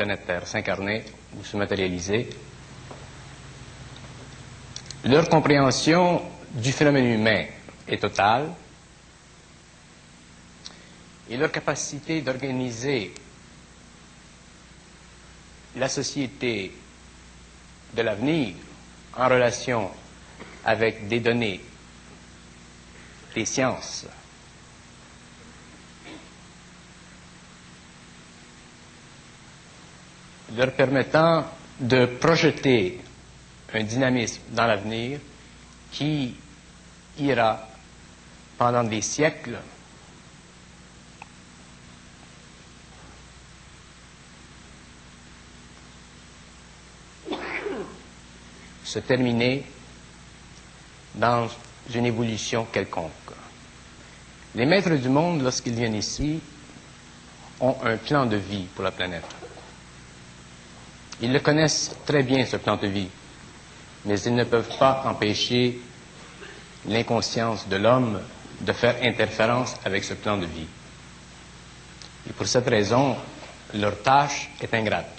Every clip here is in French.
planète Terre s'incarner ou se matérialiser, leur compréhension du phénomène humain est totale et leur capacité d'organiser la société de l'avenir en relation avec des données, des sciences, leur permettant de projeter un dynamisme dans l'avenir qui ira pendant des siècles se terminer dans une évolution quelconque. Les maîtres du monde, lorsqu'ils viennent ici, ont un plan de vie pour la planète. Ils le connaissent très bien, ce plan de vie, mais ils ne peuvent pas empêcher l'inconscience de l'homme de faire interférence avec ce plan de vie. Et pour cette raison, leur tâche est ingrate.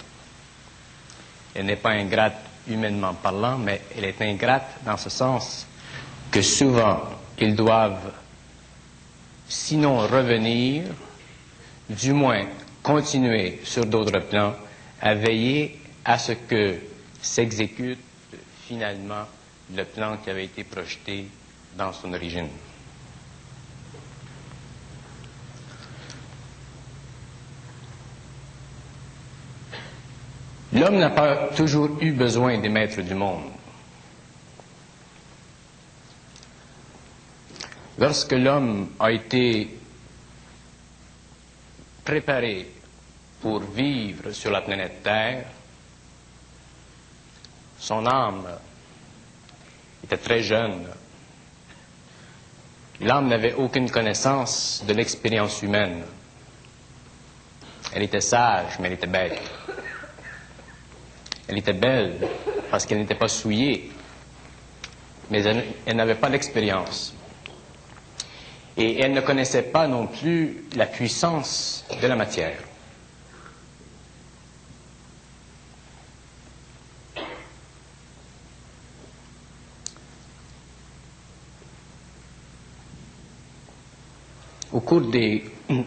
Elle n'est pas ingrate humainement parlant, mais elle est ingrate dans ce sens que souvent, ils doivent, sinon revenir, du moins continuer sur d'autres plans, à veiller à ce que s'exécute finalement le plan qui avait été projeté dans son origine. L'homme n'a pas toujours eu besoin des maîtres du monde. Lorsque l'homme a été préparé pour vivre sur la planète Terre, son âme était très jeune. L'âme n'avait aucune connaissance de l'expérience humaine. Elle était sage, mais elle était bête. Elle était belle parce qu'elle n'était pas souillée, mais elle n'avait pas l'expérience. Et elle ne connaissait pas non plus la puissance de la matière. Au cours des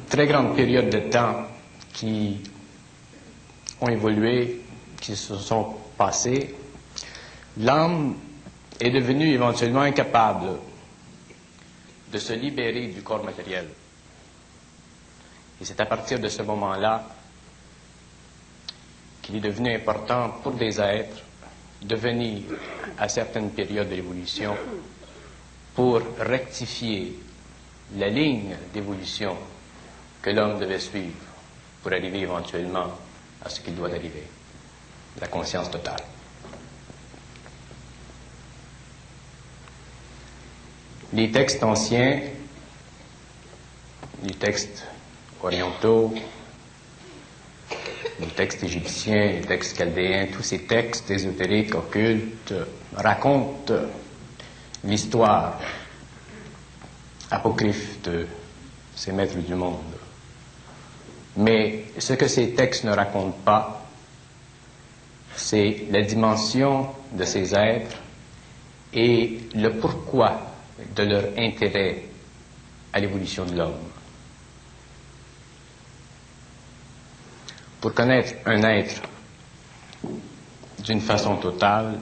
très grandes périodes de temps qui ont évolué, qui se sont passées, l'âme est devenue éventuellement incapable de se libérer du corps matériel. Et c'est à partir de ce moment-là qu'il est devenu important pour des êtres de venir à certaines périodes de l'évolution pour rectifier la ligne d'évolution que l'homme devait suivre pour arriver éventuellement à ce qu'il doit arriver, la conscience totale. Les textes anciens, les textes orientaux, les textes égyptiens, les textes chaldéens, tous ces textes ésotériques, occultes, racontent l'histoire apocryphe de ces maîtres du monde. Mais ce que ces textes ne racontent pas, c'est la dimension de ces êtres et le pourquoi de leur intérêt à l'évolution de l'homme. Pour connaître un être d'une façon totale,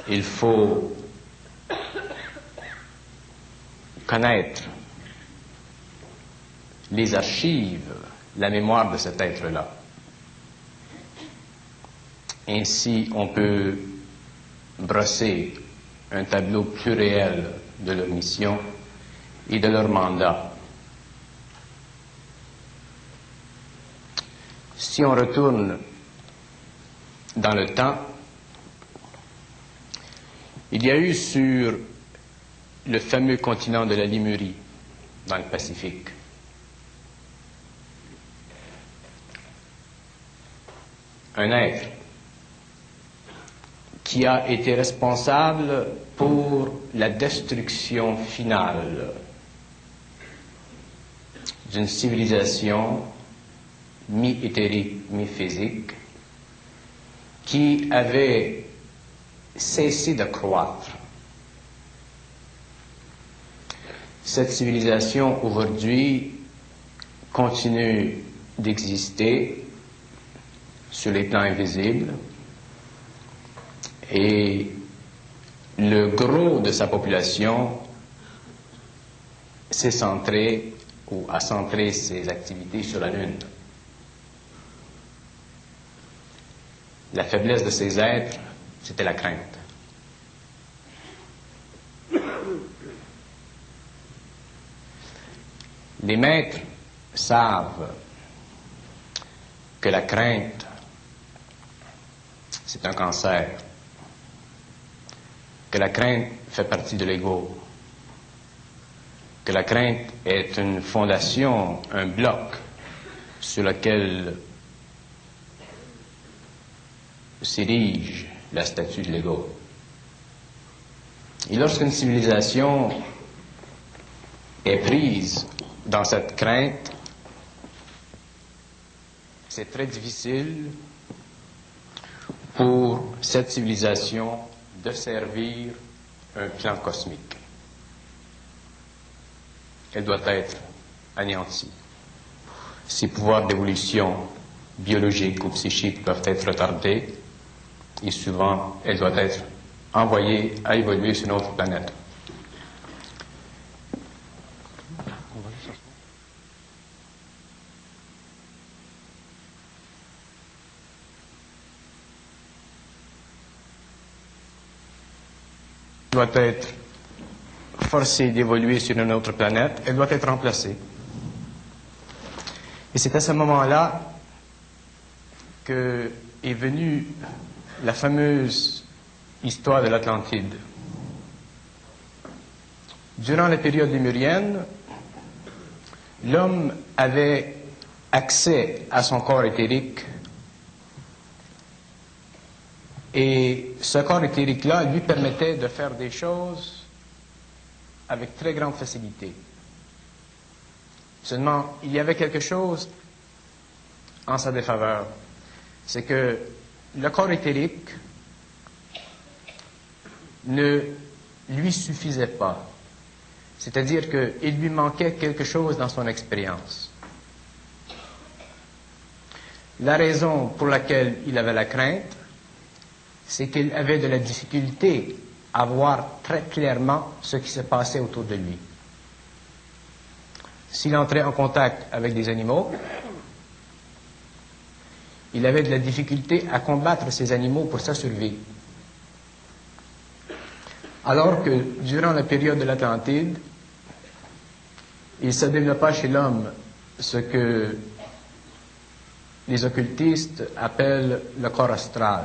il faut connaître les archives, la mémoire de cet être-là. Ainsi, on peut brosser un tableau plus réel de leur mission et de leur mandat. Si on retourne dans le temps, il y a eu sur le fameux continent de la Lémurie, dans le Pacifique, un être qui a été responsable pour la destruction finale d'une civilisation mi-éthérique, mi-physique, qui avait cessé de croître. Cette civilisation aujourd'hui continue d'exister sur les plans invisibles et le gros de sa population s'est centré ou a centré ses activités sur la Lune. La faiblesse de ces êtres, c'était la crainte. Les maîtres savent que la crainte, c'est un cancer, que la crainte fait partie de l'ego, que la crainte est une fondation, un bloc sur lequel s'érige la statue de l'ego. Et lorsqu'une civilisation est prise dans cette crainte, c'est très difficile pour cette civilisation de servir un plan cosmique. Elle doit être anéantie. Ses pouvoirs d'évolution biologique ou psychique peuvent être retardés et souvent elle doit être envoyée à évoluer sur une autre planète. Elle doit être forcée d'évoluer sur une autre planète, elle doit être remplacée. Et c'est à ce moment-là que est venue la fameuse histoire de l'Atlantide. Durant la période lémurienne, l'homme avait accès à son corps éthérique et ce corps éthérique-là lui permettait de faire des choses avec très grande facilité. Seulement, il y avait quelque chose en sa défaveur. C'est que le corps éthérique ne lui suffisait pas. C'est-à-dire qu'il lui manquait quelque chose dans son expérience. La raison pour laquelle il avait la crainte, c'est qu'il avait de la difficulté à voir très clairement ce qui se passait autour de lui. S'il entrait en contact avec des animaux, il avait de la difficulté à combattre ces animaux pour sa survie. Alors que durant la période de l'Atlantide, il se développa chez l'homme ce que les occultistes appellent le corps astral.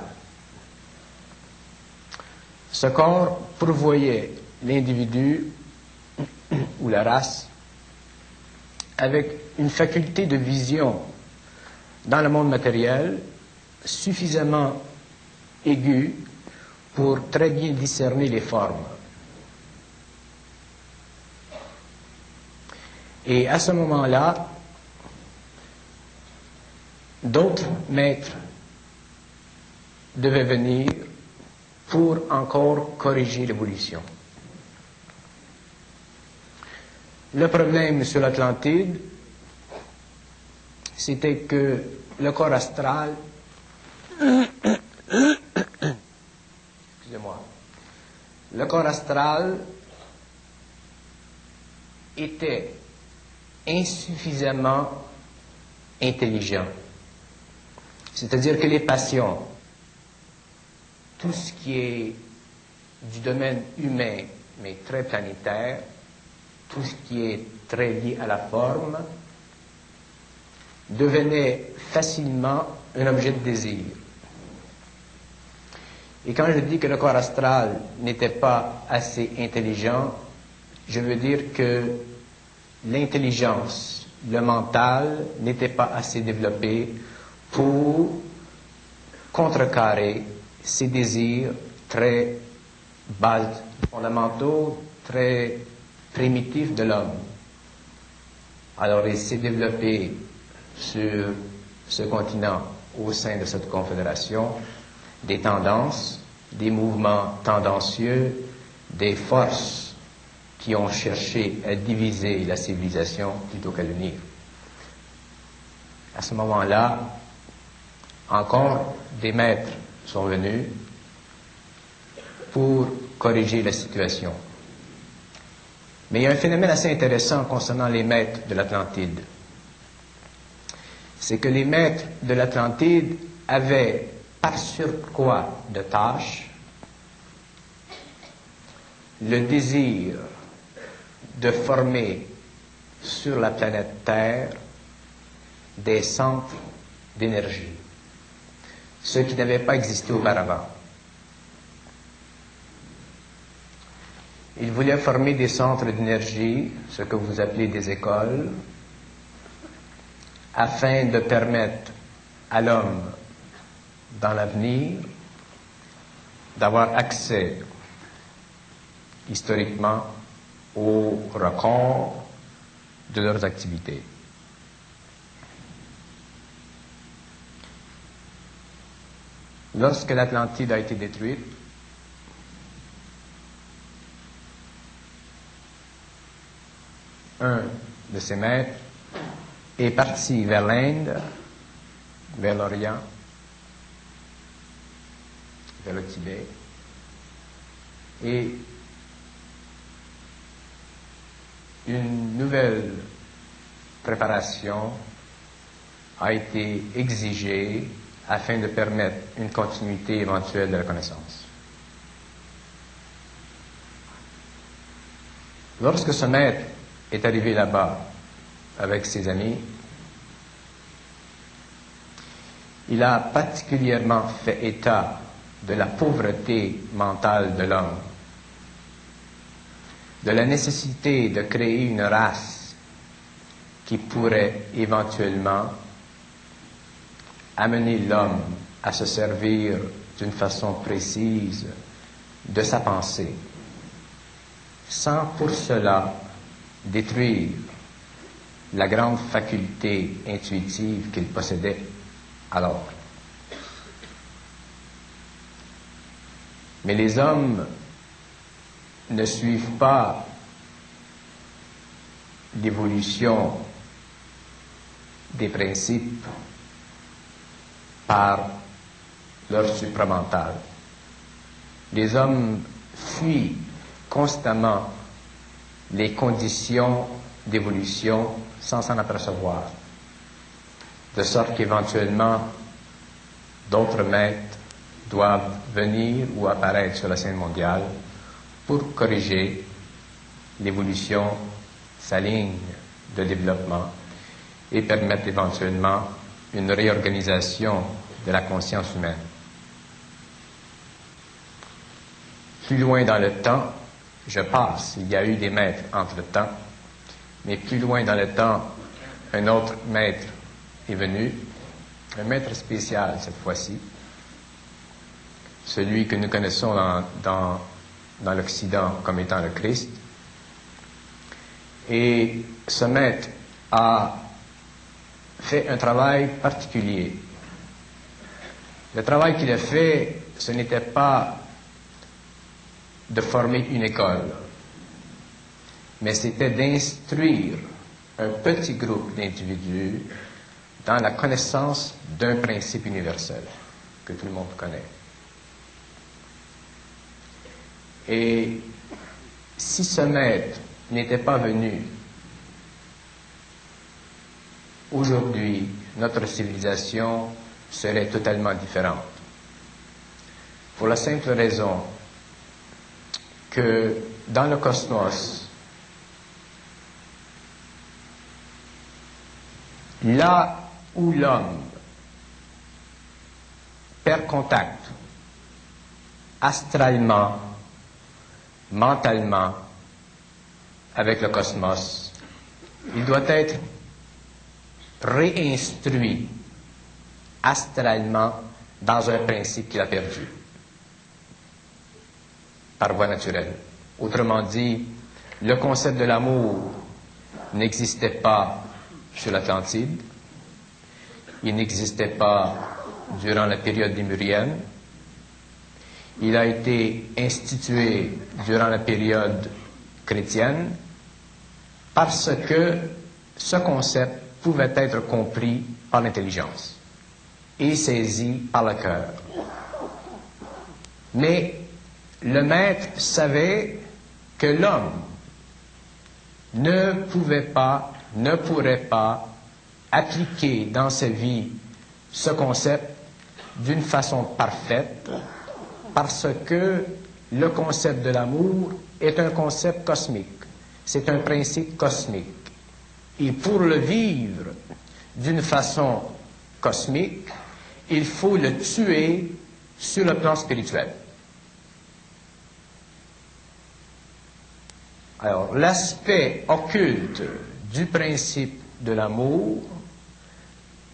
Ce corps pourvoyait l'individu ou la race avec une faculté de vision dans le monde matériel suffisamment aiguë pour très bien discerner les formes. Et à ce moment-là, d'autres maîtres devaient venir pour encore corriger l'évolution. Le problème sur l'Atlantide, c'était que le corps astral, excusez-moi, le corps astral était insuffisamment intelligent. C'est-à-dire que les passions, tout ce qui est du domaine humain, mais très planétaire, tout ce qui est très lié à la forme, devenait facilement un objet de désir. Et quand je dis que le corps astral n'était pas assez intelligent, je veux dire que l'intelligence, le mental, n'était pas assez développé pour contrecarrer ces désirs très bas, fondamentaux, très primitifs de l'homme. Alors il s'est développé sur ce continent au sein de cette confédération des tendances, des mouvements tendancieux, des forces qui ont cherché à diviser la civilisation plutôt qu'à l'unir. À ce moment-là, encore des maîtres sont venus pour corriger la situation. Mais il y a un phénomène assez intéressant concernant les maîtres de l'Atlantide. C'est que les maîtres de l'Atlantide avaient, par surcroît de tâches, le désir de former sur la planète Terre des centres d'énergie, ce qui n'avait pas existé auparavant. Ils voulaient former des centres d'énergie, ce que vous appelez des écoles, afin de permettre à l'homme, dans l'avenir, d'avoir accès, historiquement, aux records de leurs activités. Lorsque l'Atlantide a été détruite, un de ses maîtres est parti vers l'Inde, vers l'Orient, vers le Tibet, et une nouvelle préparation a été exigée afin de permettre une continuité éventuelle de la connaissance. Lorsque ce maître est arrivé là-bas avec ses amis, il a particulièrement fait état de la pauvreté mentale de l'homme, de la nécessité de créer une race qui pourrait éventuellement amener l'homme à se servir d'une façon précise de sa pensée, sans pour cela détruire la grande faculté intuitive qu'il possédait alors. Mais les hommes ne suivent pas l'évolution des principes par leur supramental. Les hommes fuient constamment les conditions d'évolution sans s'en apercevoir, de sorte qu'éventuellement d'autres maîtres doivent venir ou apparaître sur la scène mondiale pour corriger l'évolution, sa ligne de développement et permettre éventuellement une réorganisation de la conscience humaine. Plus loin dans le temps, je passe, il y a eu des maîtres entre-temps, mais plus loin dans le temps, un autre maître est venu, un maître spécial cette fois-ci, celui que nous connaissons dans l'Occident comme étant le Christ. Et ce maître a fait un travail particulier. Le travail qu'il a fait, ce n'était pas de former une école, mais c'était d'instruire un petit groupe d'individus dans la connaissance d'un principe universel que tout le monde connaît. Et si ce maître n'était pas venu, aujourd'hui, notre civilisation serait totalement différente. Pour la simple raison que dans le cosmos, là où l'homme perd contact astralement, mentalement avec le cosmos, il doit être réinstruit astralement dans un principe qu'il a perdu par voie naturelle. Autrement dit, le concept de l'amour n'existait pas sur l'Atlantide. il n'existait pas durant la période lémurienne. Il a été institué durant la période chrétienne parce que ce concept pouvait être compris par l'intelligence et saisi par le cœur. Mais le maître savait que l'homme ne pourrait pas appliquer dans sa vie ce concept d'une façon parfaite parce que le concept de l'amour est un concept cosmique. C'est un principe cosmique. Et pour le vivre d'une façon cosmique, il faut le tuer sur le plan spirituel. Alors, l'aspect occulte du principe de l'amour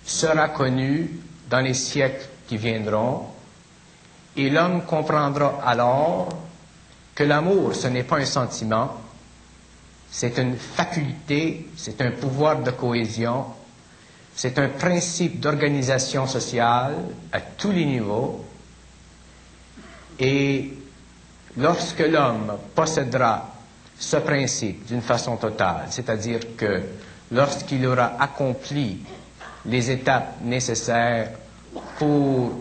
sera connu dans les siècles qui viendront, et l'homme comprendra alors que l'amour, ce n'est pas un sentiment, c'est une faculté, c'est un pouvoir de cohésion, c'est un principe d'organisation sociale à tous les niveaux, et lorsque l'homme possédera ce principe d'une façon totale, c'est-à-dire que lorsqu'il aura accompli les étapes nécessaires pour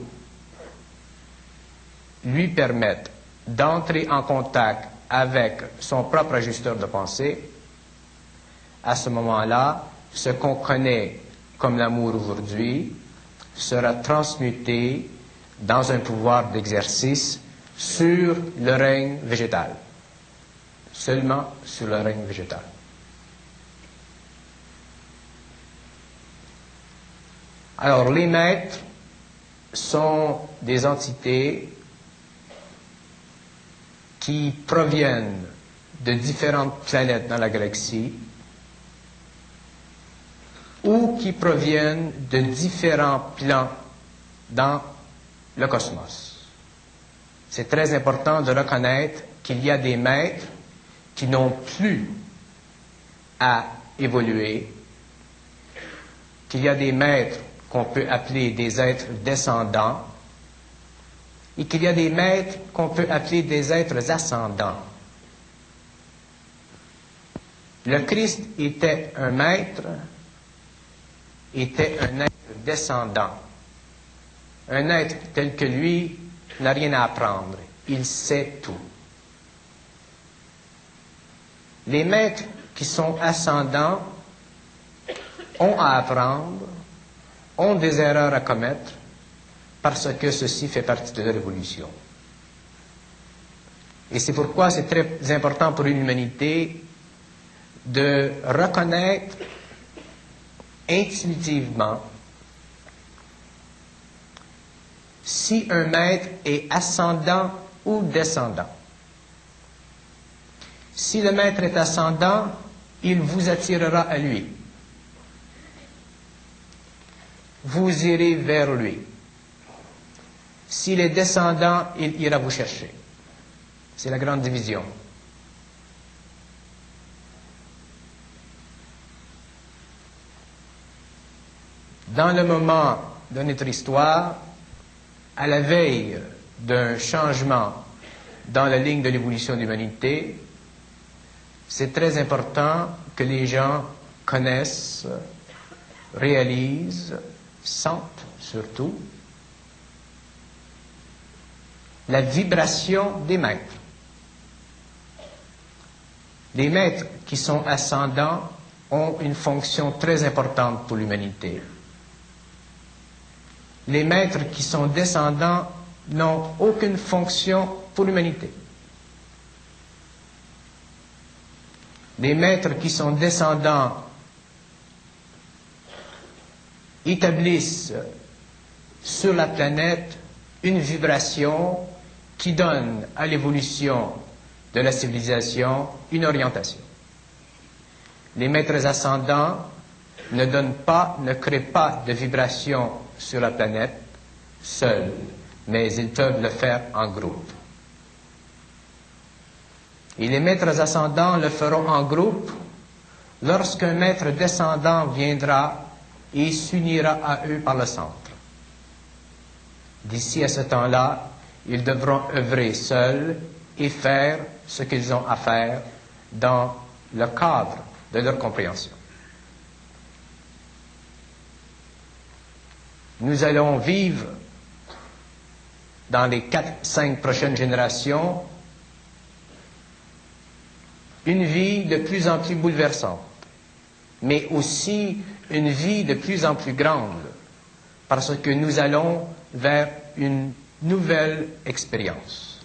lui permettre d'entrer en contact avec son propre ajusteur de pensée, à ce moment-là, ce qu'on connaît comme l'amour aujourd'hui sera transmuté dans un pouvoir d'exercice sur le règne végétal. Seulement sur le règne végétal. Alors, les maîtres sont des entités qui proviennent de différentes planètes dans la galaxie ou qui proviennent de différents plans dans le cosmos. C'est très important de reconnaître qu'il y a des maîtres qui n'ont plus à évoluer, qu'il y a des maîtres qu'on peut appeler des êtres descendants et qu'il y a des maîtres qu'on peut appeler des êtres ascendants. Le Christ était un maître, était un être descendant. Un être tel que lui n'a rien à apprendre. Il sait tout. Les maîtres qui sont ascendants ont à apprendre, ont des erreurs à commettre, parce que ceci fait partie de leur évolution. Et c'est pourquoi c'est très important pour une humanité de reconnaître intuitivement si un maître est ascendant ou descendant. Si le maître est ascendant, il vous attirera à lui. Vous irez vers lui. S'il est descendant, il ira vous chercher. C'est la grande division. Dans le moment de notre histoire, à la veille d'un changement dans la ligne de l'évolution de l'humanité, c'est très important que les gens connaissent, réalisent, sentent surtout la vibration des maîtres. Les maîtres qui sont ascendants ont une fonction très importante pour l'humanité. Les maîtres qui sont descendants n'ont aucune fonction pour l'humanité. Les maîtres qui sont descendants établissent sur la planète une vibration qui donne à l'évolution de la civilisation une orientation. Les maîtres ascendants ne donnent pas, ne créent pas de vibration sur la planète seuls, mais ils peuvent le faire en groupe. Et les maîtres ascendants le feront en groupe lorsqu'un maître descendant viendra et s'unira à eux par le centre. D'ici à ce temps-là, ils devront œuvrer seuls et faire ce qu'ils ont à faire dans le cadre de leur compréhension. Nous allons vivre dans les 4-5 prochaines générations une vie de plus en plus bouleversante, mais aussi une vie de plus en plus grande, parce que nous allons vers une nouvelle expérience.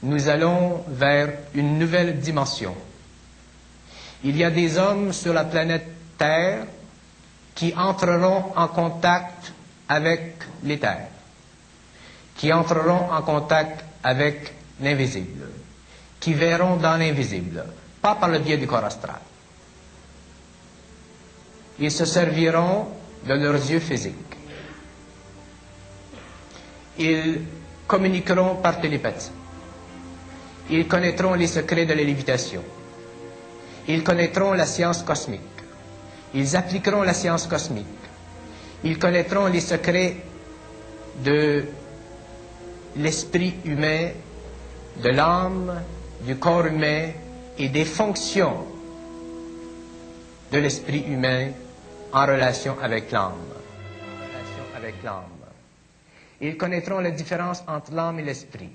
Nous allons vers une nouvelle dimension. Il y a des hommes sur la planète Terre qui entreront en contact avec l'éther, qui entreront en contact avec l'invisible, qui verront dans l'invisible, pas par le biais du corps astral. Ils se serviront de leurs yeux physiques. Ils communiqueront par télépathie. Ils connaîtront les secrets de la lévitation. Ils connaîtront la science cosmique. Ils appliqueront la science cosmique. Ils connaîtront les secrets de l'esprit humain, de l'âme, du corps humain et des fonctions de l'esprit humain en relation avec l'âme. Ils connaîtront la différence entre l'âme et l'esprit.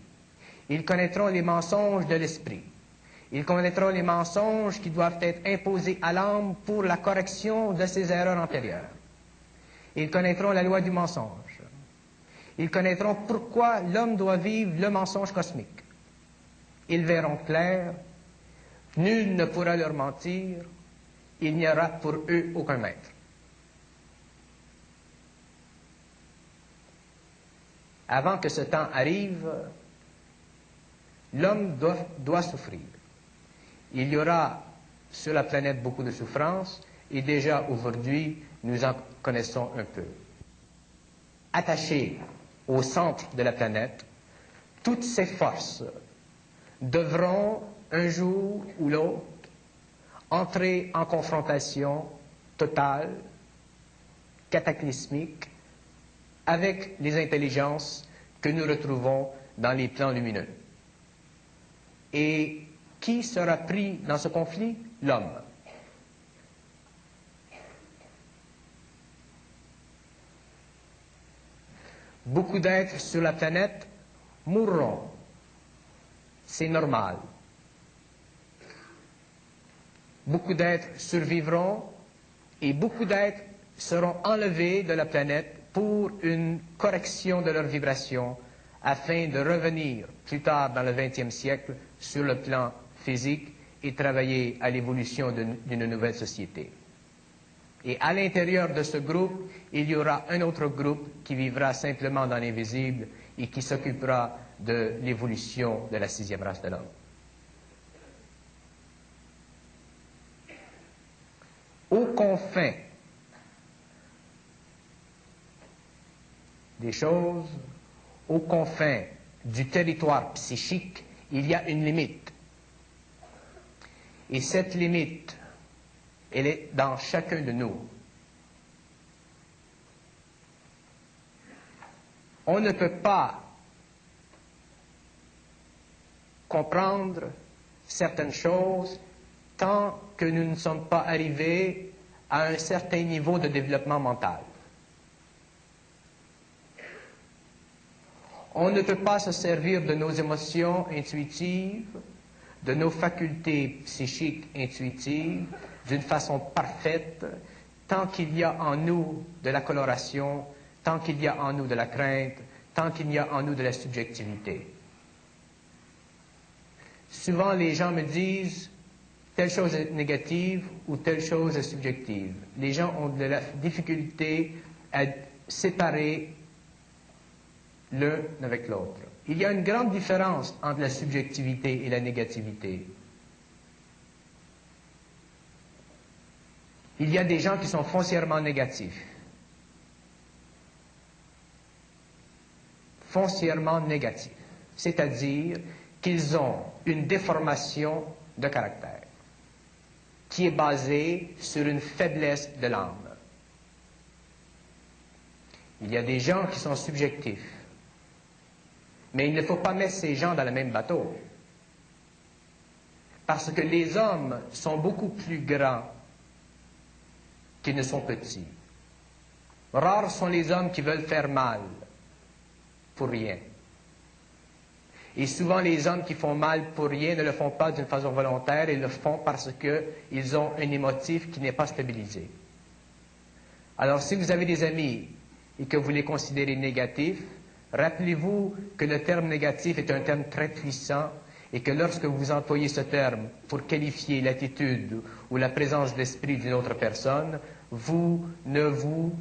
Ils connaîtront les mensonges de l'esprit. Ils connaîtront les mensonges qui doivent être imposés à l'âme pour la correction de ses erreurs antérieures. Ils connaîtront la loi du mensonge. Ils connaîtront pourquoi l'homme doit vivre le mensonge cosmique. Ils verront clair, nul ne pourra leur mentir, il n'y aura pour eux aucun maître. Avant que ce temps arrive, l'homme doit souffrir. Il y aura sur la planète beaucoup de souffrances, et déjà aujourd'hui, nous en connaissons un peu. Attachés au centre de la planète, toutes ces forces devront, un jour ou l'autre, entrer en confrontation totale, cataclysmique, avec les intelligences que nous retrouvons dans les plans lumineux. Et qui sera pris dans ce conflit? L'homme. Beaucoup d'êtres sur la planète mourront. C'est normal. Beaucoup d'êtres survivront et beaucoup d'êtres seront enlevés de la planète pour une correction de leur vibration afin de revenir plus tard dans le XXe siècle sur le plan physique et travailler à l'évolution d'une nouvelle société. Et à l'intérieur de ce groupe, il y aura un autre groupe qui vivra simplement dans l'invisible et qui s'occupera de l'évolution de la 6e race de l'homme. Aux confins des choses, aux confins du territoire psychique, il y a une limite. Et cette limite, elle est dans chacun de nous. On ne peut pas comprendre certaines choses tant que nous ne sommes pas arrivés à un certain niveau de développement mental. On ne peut pas se servir de nos émotions intuitives, de nos facultés psychiques intuitives d'une façon parfaite, tant qu'il y a en nous de la coloration, tant qu'il y a en nous de la crainte, tant qu'il y a en nous de la subjectivité. Souvent, les gens me disent telle chose est négative ou telle chose est subjective. Les gens ont de la difficulté à séparer l'un avec l'autre. Il y a une grande différence entre la subjectivité et la négativité. Il y a des gens qui sont foncièrement négatifs. Foncièrement négatifs. C'est-à-dire qu'ils ont une déformation de caractère qui est basée sur une faiblesse de l'âme. Il y a des gens qui sont subjectifs. Mais il ne faut pas mettre ces gens dans le même bateau. Parce que les hommes sont beaucoup plus grands qu'ils ne sont petits. Rares sont les hommes qui veulent faire mal pour rien. Et souvent, les hommes qui font mal pour rien ne le font pas d'une façon volontaire, ils le font parce qu'ils ont un émotif qui n'est pas stabilisé. Alors, si vous avez des amis et que vous les considérez négatifs, rappelez-vous que le terme négatif est un terme très puissant et que lorsque vous employez ce terme pour qualifier l'attitude ou la présence d'esprit d'une autre personne, vous ne vous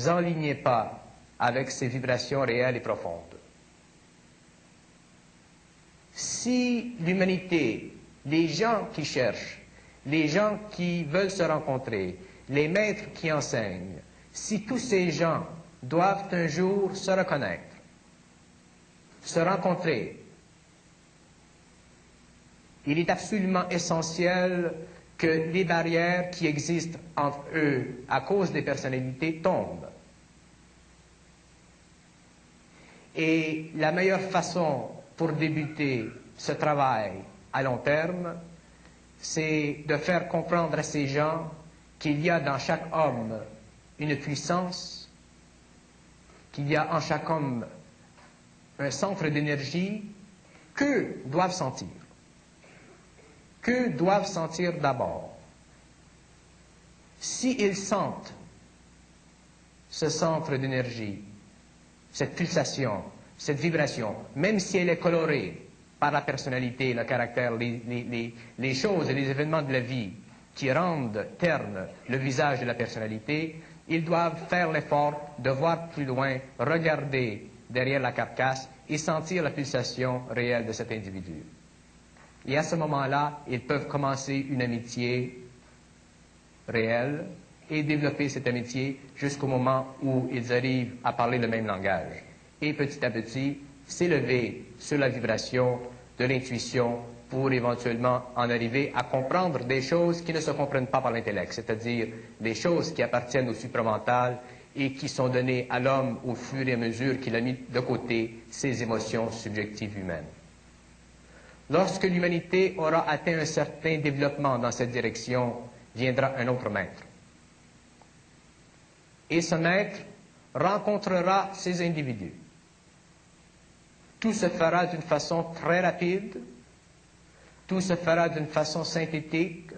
enlignez pas avec ses vibrations réelles et profondes. Si l'humanité, les gens qui cherchent, les gens qui veulent se rencontrer, les maîtres qui enseignent, si tous ces gens doivent un jour se reconnaître, se rencontrer, il est absolument essentiel que les barrières qui existent entre eux à cause des personnalités tombent. Et la meilleure façon pour débuter ce travail à long terme, c'est de faire comprendre à ces gens qu'il y a dans chaque homme une puissance, qu'il y a en chaque homme un centre d'énergie qu'eux doivent sentir. Qu'eux doivent sentir d'abord. S'ils sentent ce centre d'énergie, cette pulsation, cette vibration, même si elle est colorée par la personnalité, le caractère, les choses et les événements de la vie qui rendent terne le visage de la personnalité, ils doivent faire l'effort de voir plus loin, regarder derrière la carcasse et sentir la pulsation réelle de cet individu. Et à ce moment-là, ils peuvent commencer une amitié réelle et développer cette amitié jusqu'au moment où ils arrivent à parler le même langage. Et petit à petit, s'élever sur la vibration de l'intuition pour éventuellement en arriver à comprendre des choses qui ne se comprennent pas par l'intellect, c'est-à-dire des choses qui appartiennent au supramental et qui sont données à l'homme au fur et à mesure qu'il a mis de côté ses émotions subjectives humaines. Lorsque l'humanité aura atteint un certain développement dans cette direction, viendra un autre maître. Et ce maître rencontrera ces individus. Tout se fera d'une façon très rapide, tout se fera d'une façon synthétique,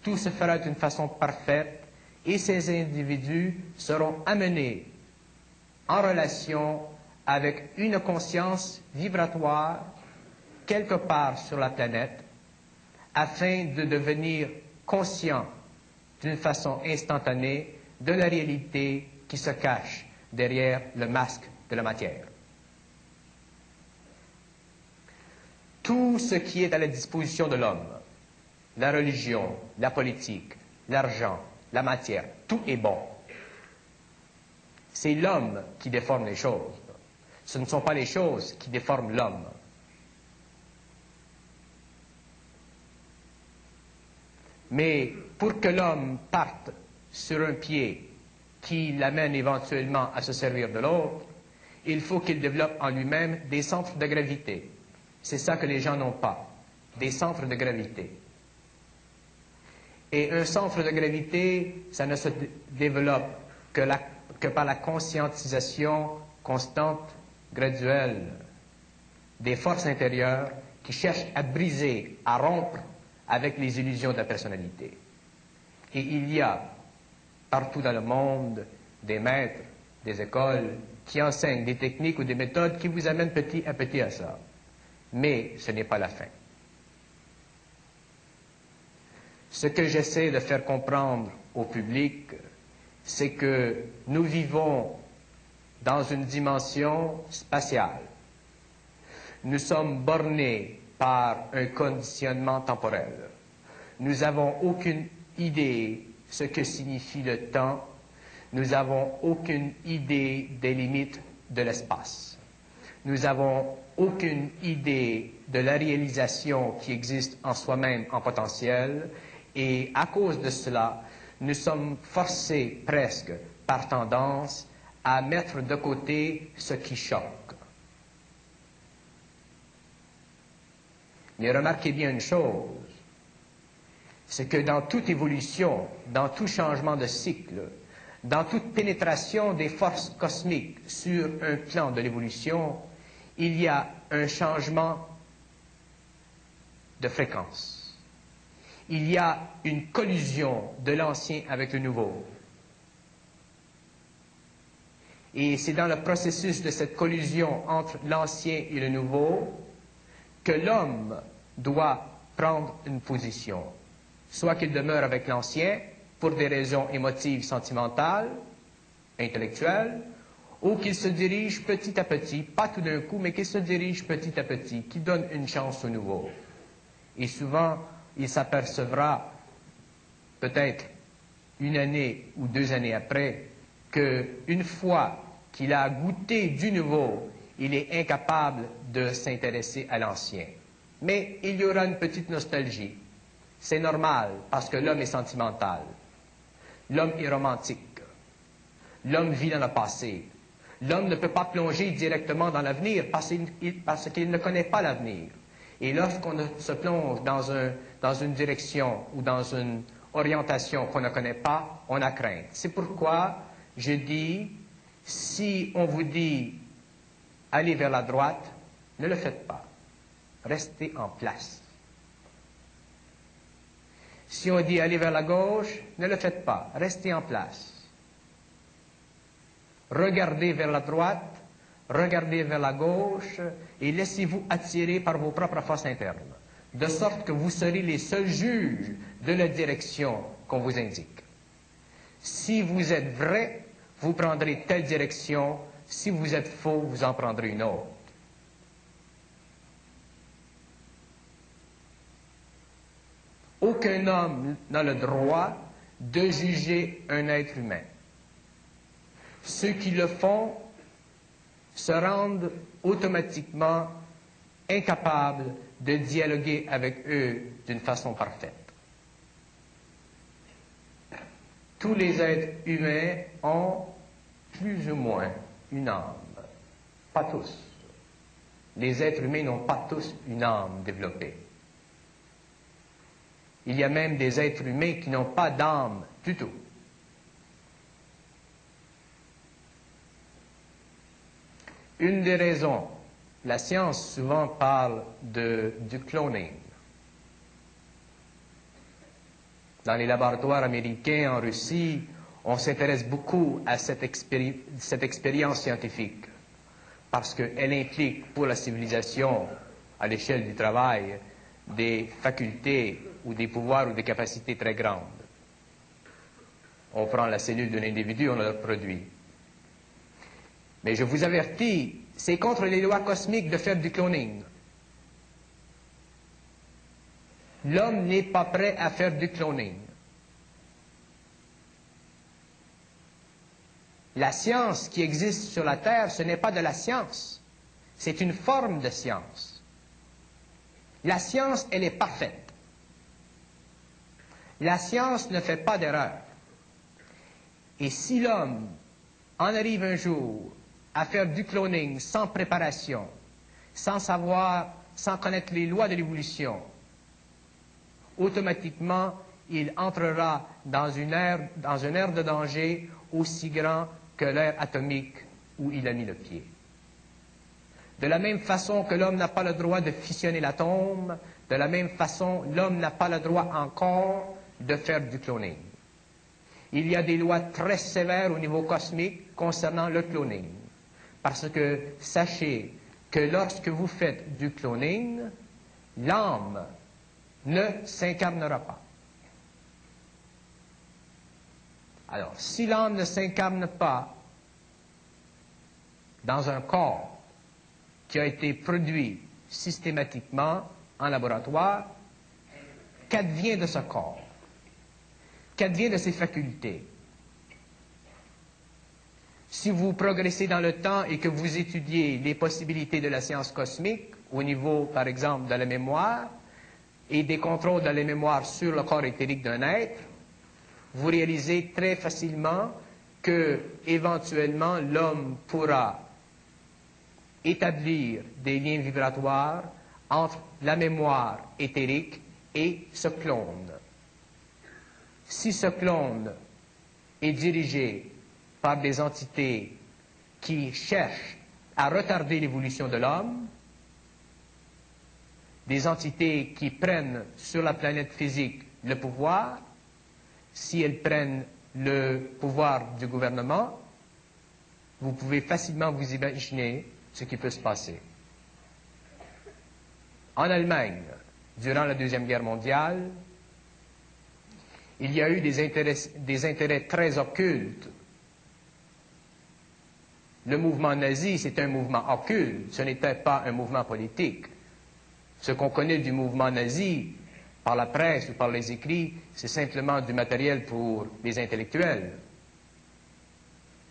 tout se fera d'une façon parfaite, et ces individus seront amenés en relation avec une conscience vibratoire quelque part sur la planète, afin de devenir conscients d'une façon instantanée de la réalité qui se cache derrière le masque de la matière. Tout ce qui est à la disposition de l'homme, la religion, la politique, l'argent, la matière, tout est bon. C'est l'homme qui déforme les choses. Ce ne sont pas les choses qui déforment l'homme. Mais pour que l'homme parte sur un pied qui l'amène éventuellement à se servir de l'autre, il faut qu'il développe en lui-même des centres de gravité. C'est ça que les gens n'ont pas, des centres de gravité. Et un centre de gravité, ça ne se développe que par la conscientisation constante, graduelle, des forces intérieures qui cherchent à briser, à rompre avec les illusions de la personnalité. Et il y a partout dans le monde des maîtres, des écoles qui enseignent des techniques ou des méthodes qui vous amènent petit à petit à ça. Mais ce n'est pas la fin. Ce que j'essaie de faire comprendre au public, c'est que nous vivons dans une dimension spatiale. Nous sommes bornés par un conditionnement temporel. Nous n'avons aucune idée ce que signifie le temps. Nous n'avons aucune idée des limites de l'espace. Nous n'avons aucune idée de la réalisation qui existe en soi-même en potentiel, et à cause de cela, nous sommes forcés presque par tendance à mettre de côté ce qui choque. Mais remarquez bien une chose, c'est que dans toute évolution, dans tout changement de cycle, dans toute pénétration des forces cosmiques sur un plan de l'évolution, il y a un changement de fréquence. Il y a une collision de l'ancien avec le nouveau. Et c'est dans le processus de cette collision entre l'ancien et le nouveau que l'homme doit prendre une position. Soit qu'il demeure avec l'ancien pour des raisons émotives, sentimentales, intellectuelles, ou qu'il se dirige petit à petit, pas tout d'un coup, mais qu'il se dirige petit à petit, qu'il donne une chance au nouveau. Et souvent, il s'apercevra, peut-être une année ou 2 années après, qu'une fois qu'il a goûté du nouveau, il est incapable de s'intéresser à l'ancien. Mais il y aura une petite nostalgie. C'est normal, parce que l'homme est sentimental. L'homme est romantique. L'homme vit dans le passé. L'homme ne peut pas plonger directement dans l'avenir parce qu'il ne connaît pas l'avenir. Et lorsqu'on se plonge dans une direction ou dans une orientation qu'on ne connaît pas, on a crainte. C'est pourquoi je dis, si on vous dit allez vers la droite, ne le faites pas. Restez en place. Si on dit allez vers la gauche, ne le faites pas. Restez en place. Regardez vers la droite, regardez vers la gauche et laissez-vous attirer par vos propres forces internes, de sorte que vous serez les seuls juges de la direction qu'on vous indique. Si vous êtes vrai, vous prendrez telle direction. Si vous êtes faux, vous en prendrez une autre. Aucun homme n'a le droit de juger un être humain. Ceux qui le font se rendent automatiquement incapables de dialoguer avec eux d'une façon parfaite. Tous les êtres humains ont plus ou moins une âme. Pas tous. Les êtres humains n'ont pas tous une âme développée. Il y a même des êtres humains qui n'ont pas d'âme du tout. Une des raisons, la science souvent parle du cloning. Dans les laboratoires américains, en Russie, on s'intéresse beaucoup à cette expérience scientifique parce qu'elle implique pour la civilisation, à l'échelle du travail, des facultés ou des pouvoirs ou des capacités très grandes. On prend la cellule d'un individu, on le reproduit. Mais je vous avertis, c'est contre les lois cosmiques de faire du cloning. L'homme n'est pas prêt à faire du cloning. La science qui existe sur la Terre, ce n'est pas de la science. C'est une forme de science. La science, elle est parfaite. La science ne fait pas d'erreur. Et si l'homme en arrive un jour à faire du cloning sans préparation, sans savoir, sans connaître les lois de l'évolution, automatiquement, il entrera dans un aire de danger aussi grand que l'aire atomique où il a mis le pied. De la même façon que l'homme n'a pas le droit de fissionner l'atome, de la même façon, l'homme n'a pas le droit encore de faire du cloning. Il y a des lois très sévères au niveau cosmique concernant le cloning. Parce que sachez que lorsque vous faites du cloning, l'âme ne s'incarnera pas. Alors, si l'âme ne s'incarne pas dans un corps qui a été produit systématiquement en laboratoire, qu'advient de ce corps? Qu'advient de ses facultés? Si vous progressez dans le temps et que vous étudiez les possibilités de la science cosmique, au niveau, par exemple, de la mémoire, et des contrôles de la mémoire sur le corps éthérique d'un être, vous réalisez très facilement que, éventuellement, l'homme pourra établir des liens vibratoires entre la mémoire éthérique et ce clone. Si ce clone est dirigé par des entités qui cherchent à retarder l'évolution de l'homme, des entités qui prennent sur la planète physique le pouvoir, si elles prennent le pouvoir du gouvernement, vous pouvez facilement vous imaginer ce qui peut se passer. En Allemagne, durant la Deuxième Guerre mondiale, il y a eu des intérêts très occultes. Le mouvement nazi, c'est un mouvement occulte, ce n'était pas un mouvement politique. Ce qu'on connaît du mouvement nazi, par la presse ou par les écrits, c'est simplement du matériel pour les intellectuels.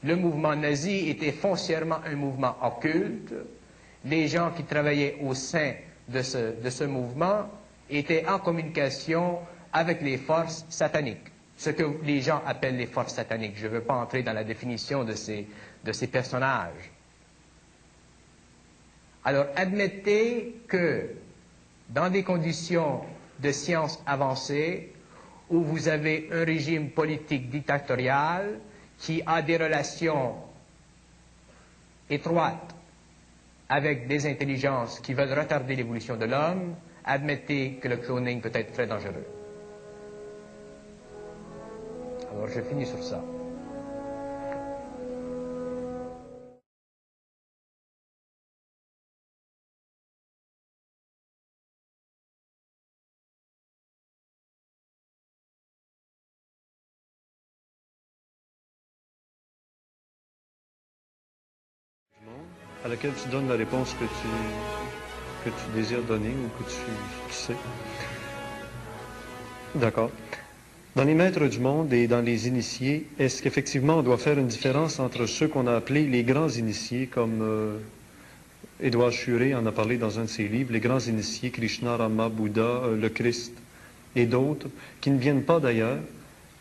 Le mouvement nazi était foncièrement un mouvement occulte. Les gens qui travaillaient au sein de ce mouvement étaient en communication avec les forces sataniques, ce que les gens appellent les forces sataniques. Je ne veux pas entrer dans la définition de ces personnages. Alors, admettez que dans des conditions de science avancée, où vous avez un régime politique dictatorial qui a des relations étroites avec des intelligences qui veulent retarder l'évolution de l'homme, admettez que le cloning peut être très dangereux. Alors, je finis sur ça. À laquelle tu donnes la réponse que tu désires donner ou que tu sais. D'accord. Dans les maîtres du monde et dans les initiés, est-ce qu'effectivement on doit faire une différence entre ceux qu'on a appelés les grands initiés, comme Édouard Schuré en a parlé dans un de ses livres, les grands initiés, Krishna, Rama, Bouddha, le Christ et d'autres, qui ne viennent pas d'ailleurs,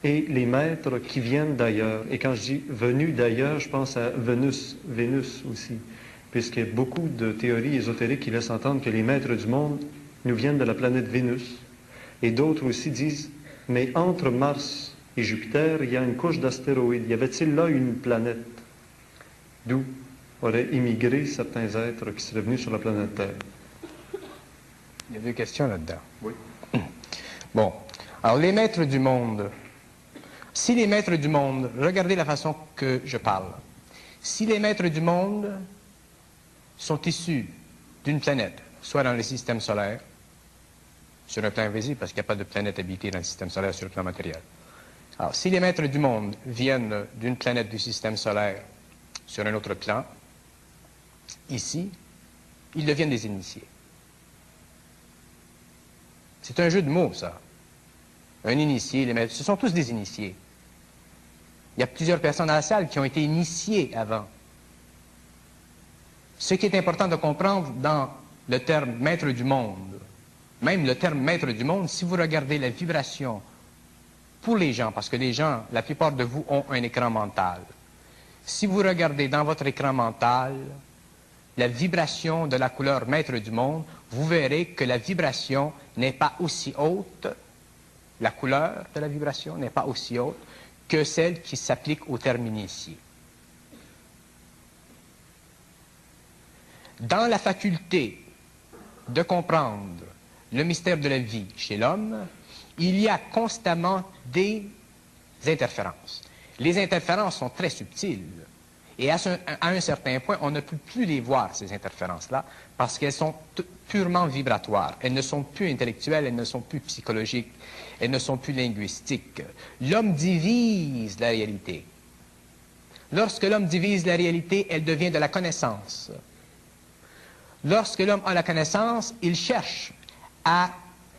et les maîtres qui viennent d'ailleurs. Et quand je dis venus d'ailleurs, je pense à Vénus aussi, puisqu'il y a beaucoup de théories ésotériques qui laissent entendre que les maîtres du monde nous viennent de la planète Vénus. Et d'autres aussi disent, mais entre Mars et Jupiter, il y a une couche d'astéroïdes. Y avait-il là une planète d'où auraient immigré certains êtres qui seraient venus sur la planète Terre? Il y a deux questions là-dedans. Oui. Bon, alors les maîtres du monde, si les maîtres du monde, regardez la façon que je parle, si les maîtres du monde sont issus d'une planète, soit dans le système solaire, sur un plan invisible, parce qu'il n'y a pas de planète habitée dans le système solaire sur le plan matériel. Alors, si les maîtres du monde viennent d'une planète du système solaire sur un autre plan, ici, ils deviennent des initiés. C'est un jeu de mots, ça. Un initié, les maîtres, ce sont tous des initiés. Il y a plusieurs personnes dans la salle qui ont été initiées avant. Ce qui est important de comprendre dans le terme maître du monde, même le terme maître du monde, si vous regardez la vibration pour les gens, parce que les gens, la plupart de vous ont un écran mental. Si vous regardez dans votre écran mental la vibration de la couleur maître du monde, vous verrez que la vibration n'est pas aussi haute, la couleur de la vibration n'est pas aussi haute que celle qui s'applique au terme initié. Dans la faculté de comprendre le mystère de la vie chez l'homme, il y a constamment des interférences. Les interférences sont très subtiles. Et à un certain point, on ne peut plus les voir, ces interférences-là, parce qu'elles sont purement vibratoires. Elles ne sont plus intellectuelles, elles ne sont plus psychologiques, elles ne sont plus linguistiques. L'homme divise la réalité. Lorsque l'homme divise la réalité, elle devient de la connaissance. Lorsque l'homme a la connaissance, il cherche à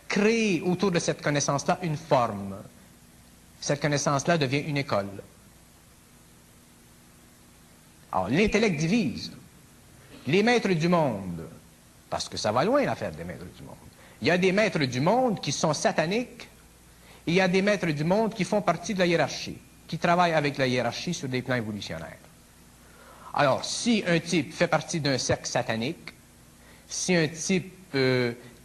créer autour de cette connaissance-là une forme. Cette connaissance-là devient une école. Alors, l'intellect divise. Les maîtres du monde, parce que ça va loin l'affaire des maîtres du monde. Il y a des maîtres du monde qui sont sataniques, et il y a des maîtres du monde qui font partie de la hiérarchie, qui travaillent avec la hiérarchie sur des plans évolutionnaires. Alors, si un type fait partie d'un cercle satanique, si un type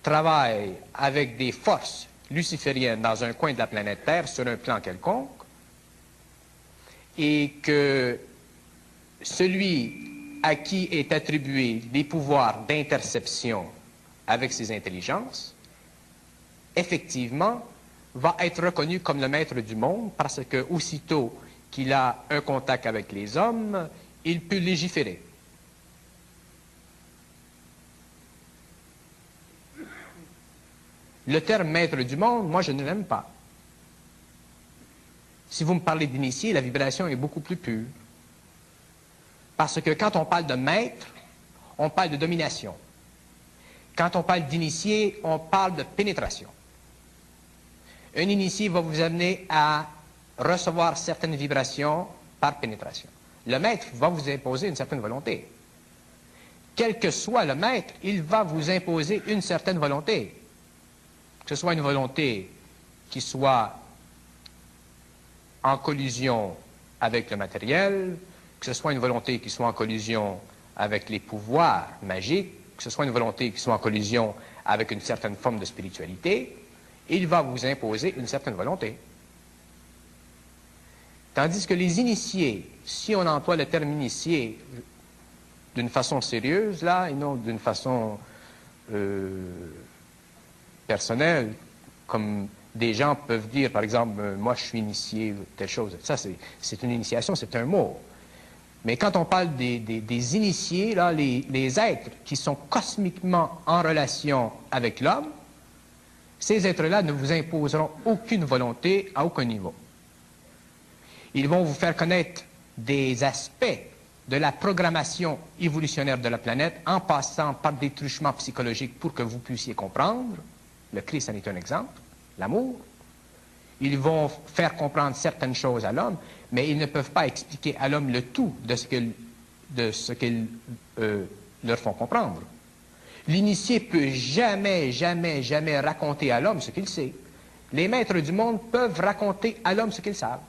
travaille avec des forces lucifériennes dans un coin de la planète Terre sur un plan quelconque, et que celui à qui est attribué des pouvoirs d'interception avec ses intelligences, effectivement, va être reconnu comme le maître du monde parce que aussitôt qu'il a un contact avec les hommes, il peut légiférer. Le terme maître du monde, moi je ne l'aime pas. Si vous me parlez d'initié, la vibration est beaucoup plus pure. Parce que quand on parle de maître, on parle de domination. Quand on parle d'initié, on parle de pénétration. Un initié va vous amener à recevoir certaines vibrations par pénétration. Le maître va vous imposer une certaine volonté. Quel que soit le maître, il va vous imposer une certaine volonté. Que ce soit une volonté qui soit en collision avec le matériel, que ce soit une volonté qui soit en collision avec les pouvoirs magiques, que ce soit une volonté qui soit en collision avec une certaine forme de spiritualité, il va vous imposer une certaine volonté. Tandis que les initiés, si on emploie le terme initié d'une façon sérieuse, là, et non d'une façon personnelle, comme des gens peuvent dire, par exemple, moi je suis initié, telle chose. Ça, c'est une initiation, c'est un mot. Mais quand on parle des initiés, là, les êtres qui sont cosmiquement en relation avec l'homme, ces êtres-là ne vous imposeront aucune volonté à aucun niveau. Ils vont vous faire connaître des aspects de la programmation évolutionnaire de la planète en passant par des truchements psychologiques pour que vous puissiez comprendre. Le Christ en est un exemple, l'amour. Ils vont faire comprendre certaines choses à l'homme, mais ils ne peuvent pas expliquer à l'homme le tout de ce qu'ils leur font comprendre. L'initié peut jamais, jamais, jamais raconter à l'homme ce qu'il sait. Les maîtres du monde peuvent raconter à l'homme ce qu'ils savent.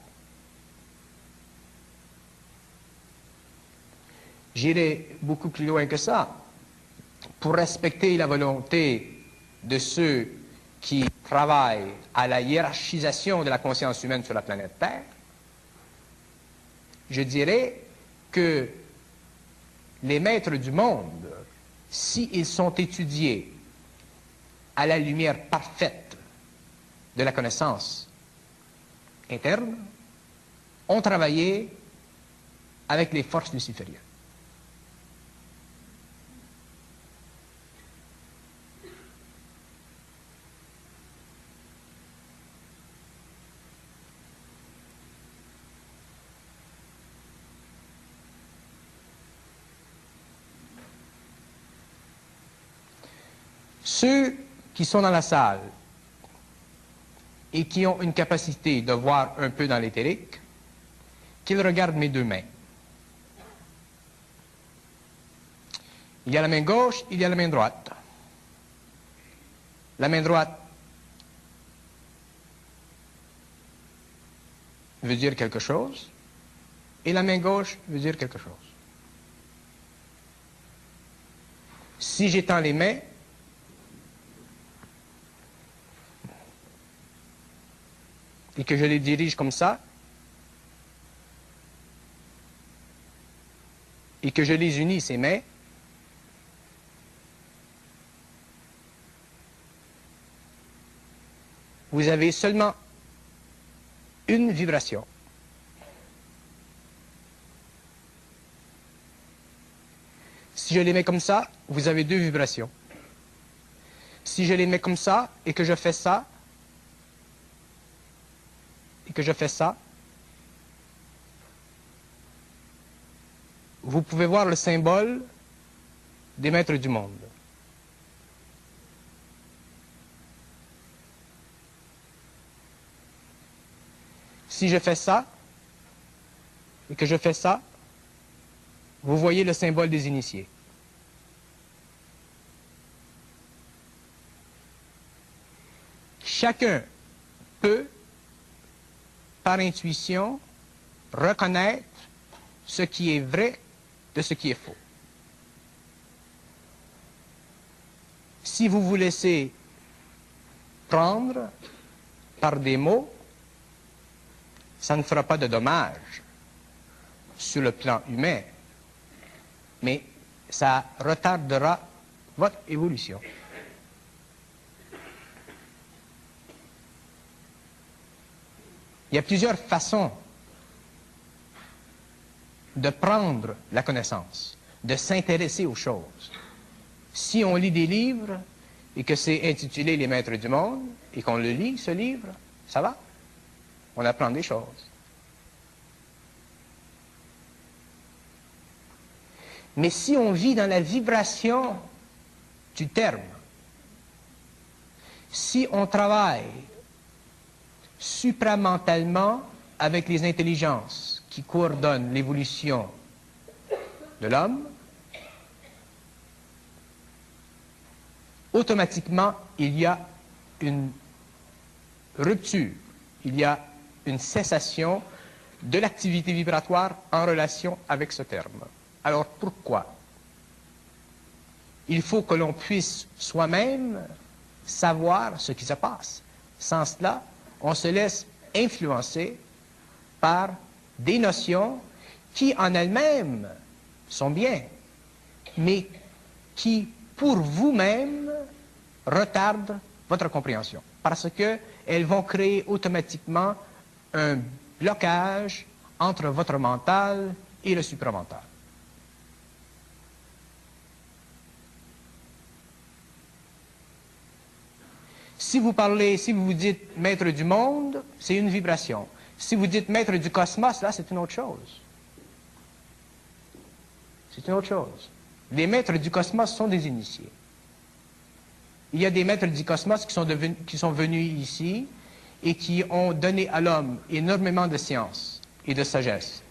J'irai beaucoup plus loin que ça. Pour respecter la volonté de ceux qui travaillent à la hiérarchisation de la conscience humaine sur la planète Terre, je dirais que les maîtres du monde, s'ils sont étudiés à la lumière parfaite de la connaissance interne, ont travaillé avec les forces lucifériennes. Ceux qui sont dans la salle et qui ont une capacité de voir un peu dans l'éthérique, qu'ils regardent mes deux mains. Il y a la main gauche, il y a la main droite. La main droite veut dire quelque chose et la main gauche veut dire quelque chose. Si j'étends les mains, et que je les dirige comme ça, et que je les unis, ces mains, vous avez seulement une vibration. Si je les mets comme ça, vous avez deux vibrations. Si je les mets comme ça, et que je fais ça, et que je fais ça, vous pouvez voir le symbole des maîtres du monde. Si je fais ça, et que je fais ça, vous voyez le symbole des initiés. Chacun peut, par intuition, reconnaître ce qui est vrai de ce qui est faux. Si vous vous laissez prendre par des mots, ça ne fera pas de dommages sur le plan humain, mais ça retardera votre évolution. Il y a plusieurs façons de prendre la connaissance, de s'intéresser aux choses. Si on lit des livres et que c'est intitulé « Les Maîtres du Monde » et qu'on le lit, ce livre, ça va. On apprend des choses. Mais si on vit dans la vibration du terme, si on travaille supramentalement avec les intelligences qui coordonnent l'évolution de l'homme, automatiquement, il y a une rupture, il y a une cessation de l'activité vibratoire en relation avec ce terme. Alors pourquoi? Il faut que l'on puisse soi-même savoir ce qui se passe. Sans cela, on se laisse influencer par des notions qui en elles-mêmes sont bien, mais qui, pour vous-même, retardent votre compréhension. Parce qu'elles vont créer automatiquement un blocage entre votre mental et le supramental. Si vous vous dites maître du monde, c'est une vibration. Si vous dites maître du cosmos, là, c'est une autre chose. C'est une autre chose. Les maîtres du cosmos sont des initiés. Il y a des maîtres du cosmos qui sont venus ici et qui ont donné à l'homme énormément de science et de sagesse.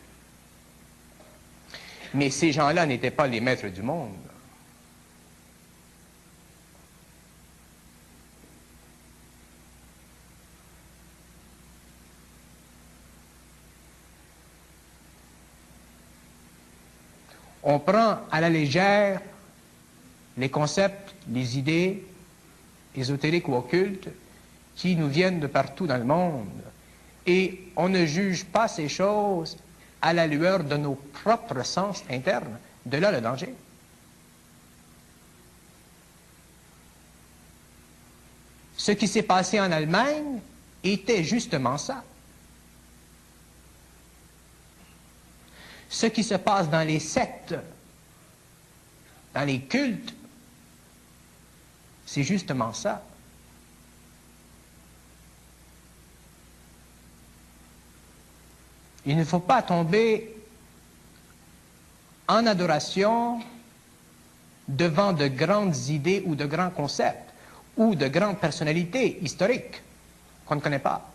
Mais ces gens-là n'étaient pas les maîtres du monde. On prend à la légère les concepts, les idées ésotériques ou occultes qui nous viennent de partout dans le monde. Et on ne juge pas ces choses à la lueur de nos propres sens internes. De là le danger. Ce qui s'est passé en Allemagne était justement ça. Ce qui se passe dans les sectes, dans les cultes, c'est justement ça. Il ne faut pas tomber en adoration devant de grandes idées ou de grands concepts ou de grandes personnalités historiques qu'on ne connaît pas.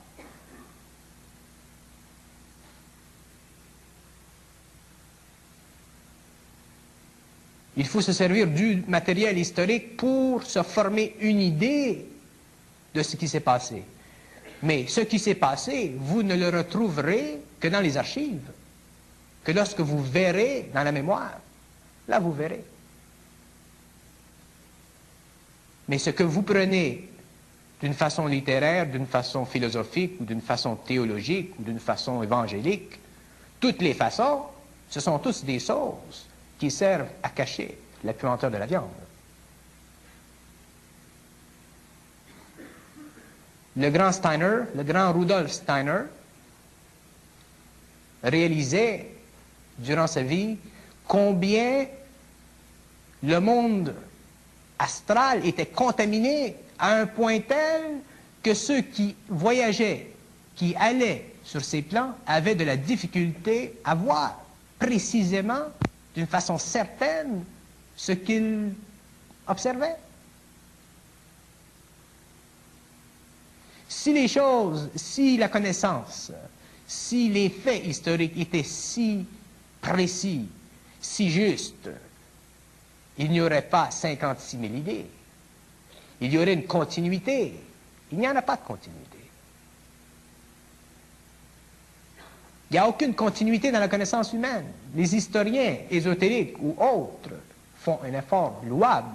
Il faut se servir du matériel historique pour se former une idée de ce qui s'est passé. Mais ce qui s'est passé, vous ne le retrouverez que dans les archives, que lorsque vous verrez dans la mémoire. Là, vous verrez. Mais ce que vous prenez d'une façon littéraire, d'une façon philosophique, ou d'une façon théologique, ou d'une façon évangélique, toutes les façons, ce sont tous des choses qui servent à cacher la puanteur de la viande. Le grand Steiner, le grand Rudolf Steiner, réalisait durant sa vie combien le monde astral était contaminé à un point tel que ceux qui voyageaient, qui allaient sur ces plans, avaient de la difficulté à voir précisément, d'une façon certaine, ce qu'ils observaient. Si les choses, si la connaissance, si les faits historiques étaient si précis, si justes, il n'y aurait pas 56 000 idées. Il y aurait une continuité. Il n'y en a pas de continuité. Il n'y a aucune continuité dans la connaissance humaine. Les historiens ésotériques ou autres font un effort louable.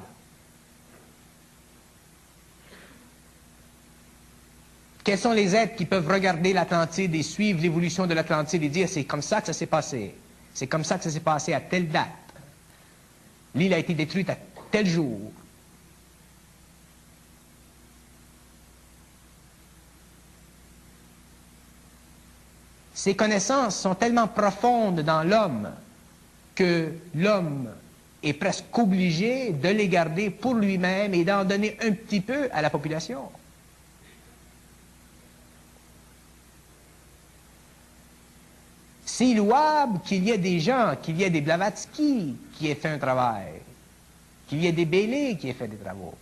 Quels sont les êtres qui peuvent regarder l'Atlantide et suivre l'évolution de l'Atlantide et dire c'est comme ça que ça s'est passé. C'est comme ça que ça s'est passé à telle date. L'île a été détruite à tel jour. Ces connaissances sont tellement profondes dans l'homme que l'homme est presque obligé de les garder pour lui-même et d'en donner un petit peu à la population. C'est louable qu'il y ait des gens, qu'il y ait des Blavatsky qui aient fait un travail, qu'il y ait des Bailey qui aient fait des travaux.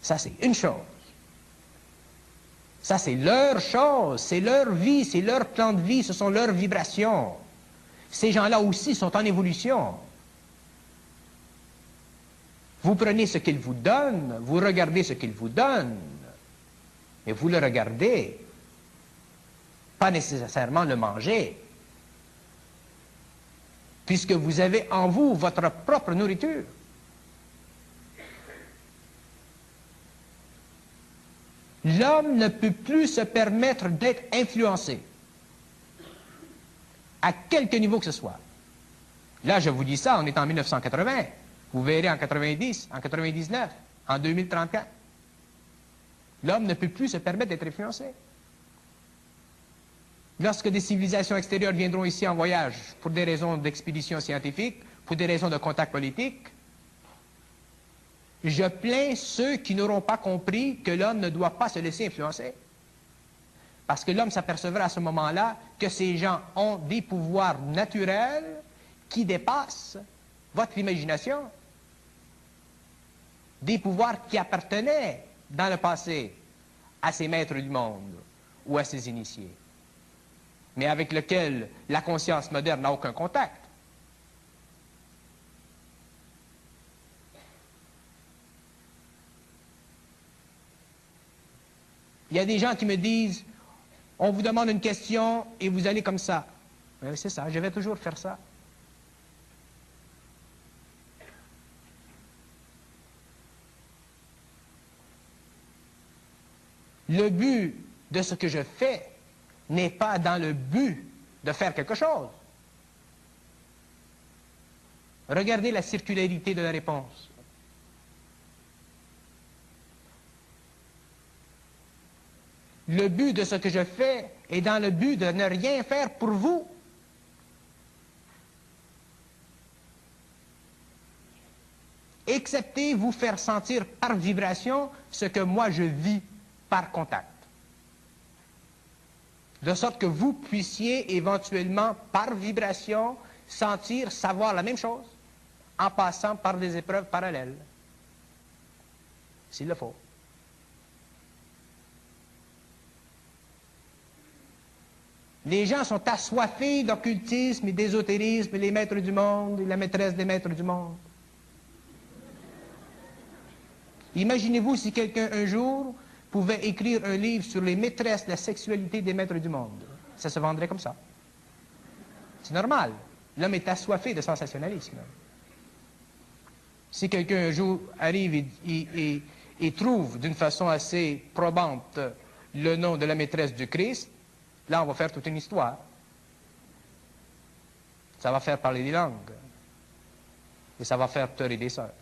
Ça, c'est une chose. Ça, c'est leur chose, c'est leur vie, c'est leur plan de vie, ce sont leurs vibrations. Ces gens-là aussi sont en évolution. Vous prenez ce qu'ils vous donnent, vous regardez ce qu'ils vous donnent, mais vous le regardez, pas nécessairement le manger, puisque vous avez en vous votre propre nourriture. L'homme ne peut plus se permettre d'être influencé, à quelque niveau que ce soit. Là, je vous dis ça, on est en 1980. Vous verrez en 90, en 99, en 2034. L'homme ne peut plus se permettre d'être influencé. Lorsque des civilisations extérieures viendront ici en voyage pour des raisons d'expédition scientifique, pour des raisons de contact politique, je plains ceux qui n'auront pas compris que l'homme ne doit pas se laisser influencer. Parce que l'homme s'apercevra à ce moment-là que ces gens ont des pouvoirs naturels qui dépassent votre imagination. Des pouvoirs qui appartenaient dans le passé à ces maîtres du monde ou à ces initiés, mais avec lesquels la conscience moderne n'a aucun contact. Il y a des gens qui me disent, on vous demande une question et vous allez comme ça. Oui, c'est ça, je vais toujours faire ça. Le but de ce que je fais n'est pas dans le but de faire quelque chose. Regardez la circularité de la réponse. Le but de ce que je fais est dans le but de ne rien faire pour vous. Excepté vous faire sentir par vibration ce que moi je vis par contact. De sorte que vous puissiez éventuellement, par vibration, sentir, savoir la même chose, en passant par des épreuves parallèles, s'il le faut. Les gens sont assoiffés d'occultisme et d'ésotérisme, les maîtres du monde et la maîtresse des maîtres du monde. Imaginez-vous si quelqu'un un jour pouvait écrire un livre sur les maîtresses de la sexualité des maîtres du monde. Ça se vendrait comme ça. C'est normal. L'homme est assoiffé de sensationnalisme. Si quelqu'un un jour arrive et trouve d'une façon assez probante le nom de la maîtresse du Christ, là, on va faire toute une histoire. Ça va faire parler des langues. Et ça va faire pleurer des sœurs.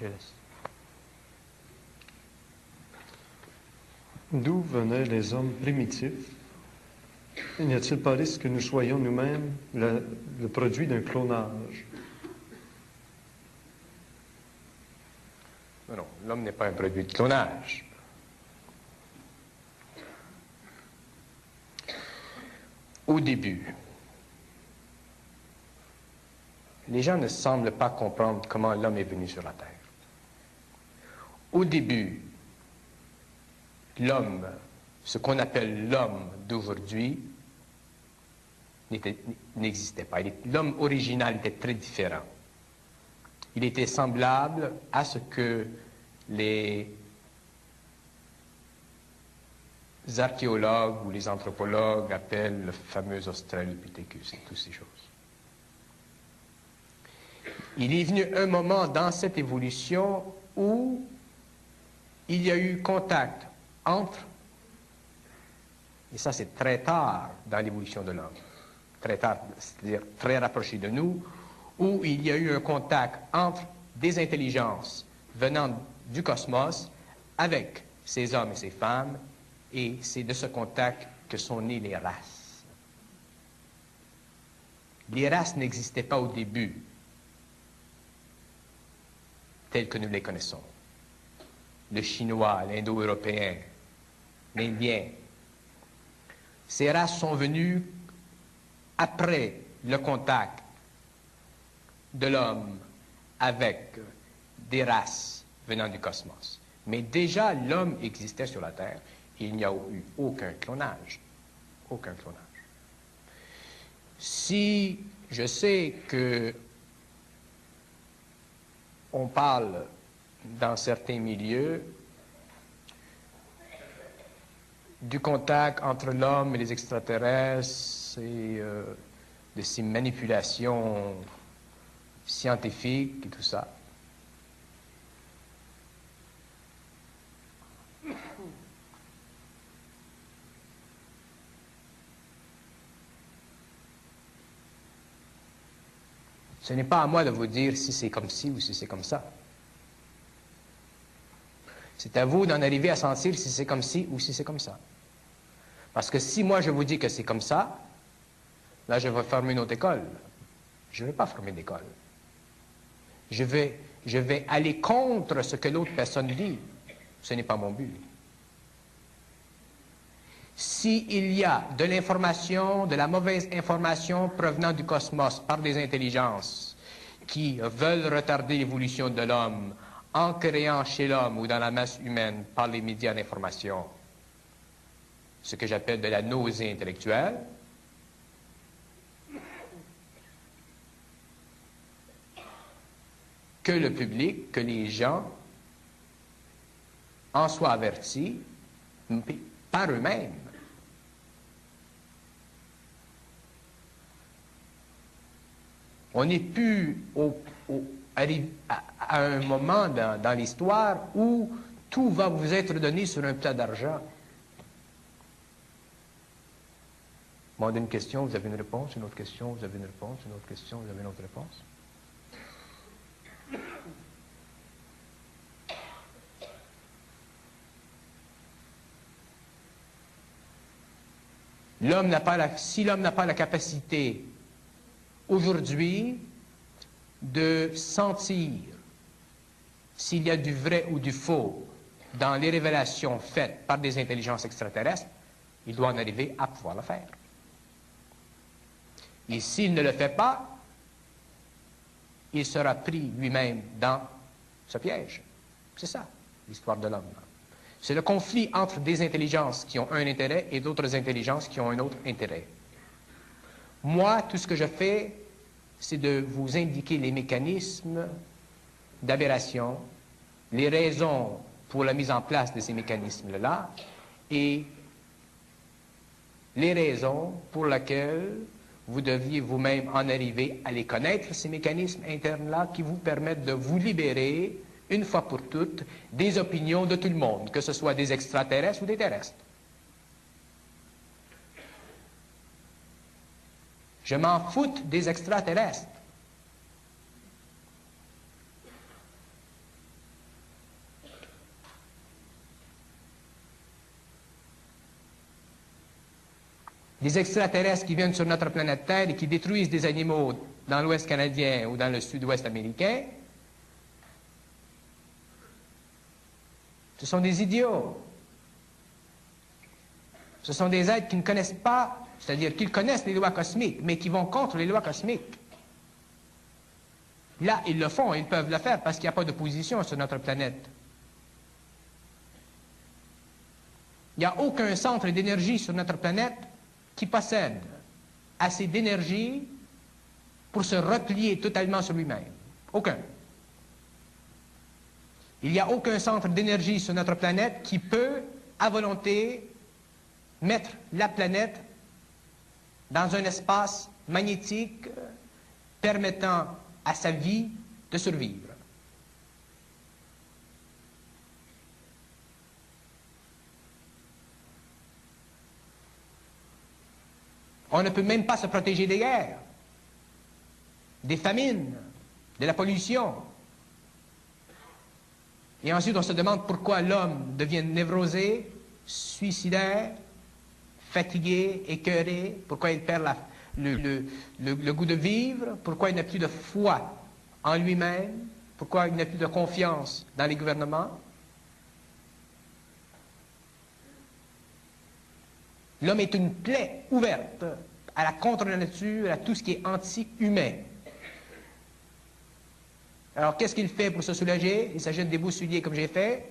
Je laisse. D'où venaient les hommes primitifs? N'y a-t-il pas risque que nous soyons nous-mêmes le produit d'un clonage? Non, l'homme n'est pas un produit de clonage. Au début, les gens ne semblent pas comprendre comment l'homme est venu sur la Terre. Au début, l'homme, ce qu'on appelle l'homme d'aujourd'hui, n'existait pas. L'homme original était très différent. Il était semblable à ce que les archéologues ou les anthropologues appellent le fameux Australopithecus et toutes ces choses. Il est venu un moment dans cette évolution où il y a eu contact entre, et ça c'est très tard dans l'évolution de l'homme, très tard, c'est-à-dire très rapproché de nous, où il y a eu un contact entre des intelligences venant du cosmos avec ces hommes et ces femmes, et c'est de ce contact que sont nées les races. Les races n'existaient pas au début, telles que nous les connaissons. Le chinois, l'indo-européen, l'indien. Ces races sont venues après le contact de l'homme avec des races venant du cosmos. Mais déjà, l'homme existait sur la Terre. Il n'y a eu aucun clonage. Aucun clonage. Si je sais que on parle dans certains milieux du contact entre l'homme et les extraterrestres et de ces manipulations scientifiques et tout ça. Ce n'est pas à moi de vous dire si c'est comme ci ou si c'est comme ça. C'est à vous d'en arriver à sentir si c'est comme ci ou si c'est comme ça. Parce que si moi je vous dis que c'est comme ça, là je vais fermer une autre école. Je ne vais pas fermer d'école. Je vais aller contre ce que l'autre personne dit. Ce n'est pas mon but. S'il y a de l'information, de la mauvaise information provenant du cosmos par des intelligences qui veulent retarder l'évolution de l'homme en créant chez l'homme ou dans la masse humaine par les médias d'information ce que j'appelle de la nausée intellectuelle, que le public, que les gens en soient avertis par eux-mêmes. On n'est plus à un moment dans l'histoire où tout va vous être donné sur un plat d'argent. On demande une question, vous avez une réponse, une autre question, vous avez une réponse, une autre question, vous avez une autre réponse. Si l'homme n'a pas la capacité aujourd'hui de sentir s'il y a du vrai ou du faux dans les révélations faites par des intelligences extraterrestres, il doit en arriver à pouvoir le faire. Et s'il ne le fait pas, il sera pris lui-même dans ce piège. C'est ça, l'histoire de l'homme. C'est le conflit entre des intelligences qui ont un intérêt et d'autres intelligences qui ont un autre intérêt. Moi, tout ce que je fais, c'est de vous indiquer les mécanismes d'aberration, les raisons pour la mise en place de ces mécanismes-là et les raisons pour lesquelles vous deviez vous-même en arriver à les connaître, ces mécanismes internes-là qui vous permettent de vous libérer, une fois pour toutes, des opinions de tout le monde, que ce soit des extraterrestres ou des terrestres. Je m'en fous des extraterrestres. Des extraterrestres qui viennent sur notre planète Terre et qui détruisent des animaux dans l'Ouest canadien ou dans le Sud-Ouest américain, ce sont des idiots. Ce sont des êtres qui ne connaissent pas, c'est-à-dire qu'ils connaissent les lois cosmiques, mais qui vont contre les lois cosmiques. Là, ils le font, ils peuvent le faire parce qu'il n'y a pas d'opposition sur notre planète. Il n'y a aucun centre d'énergie sur notre planète qui possède assez d'énergie pour se replier totalement sur lui-même. Aucun. Il n'y a aucun centre d'énergie sur notre planète qui peut, à volonté, mettre la planète dans un espace magnétique permettant à sa vie de survivre. On ne peut même pas se protéger des guerres, des famines, de la pollution. Et ensuite, on se demande pourquoi l'homme devient névrosé, suicidaire, fatigué, écœuré, pourquoi il perd le goût de vivre, pourquoi il n'a plus de foi en lui-même, pourquoi il n'a plus de confiance dans les gouvernements. L'homme est une plaie ouverte à la contre-nature, à tout ce qui est anti-humain. Alors, qu'est-ce qu'il fait pour se soulager? Il s'achète des beaux souliers comme j'ai fait,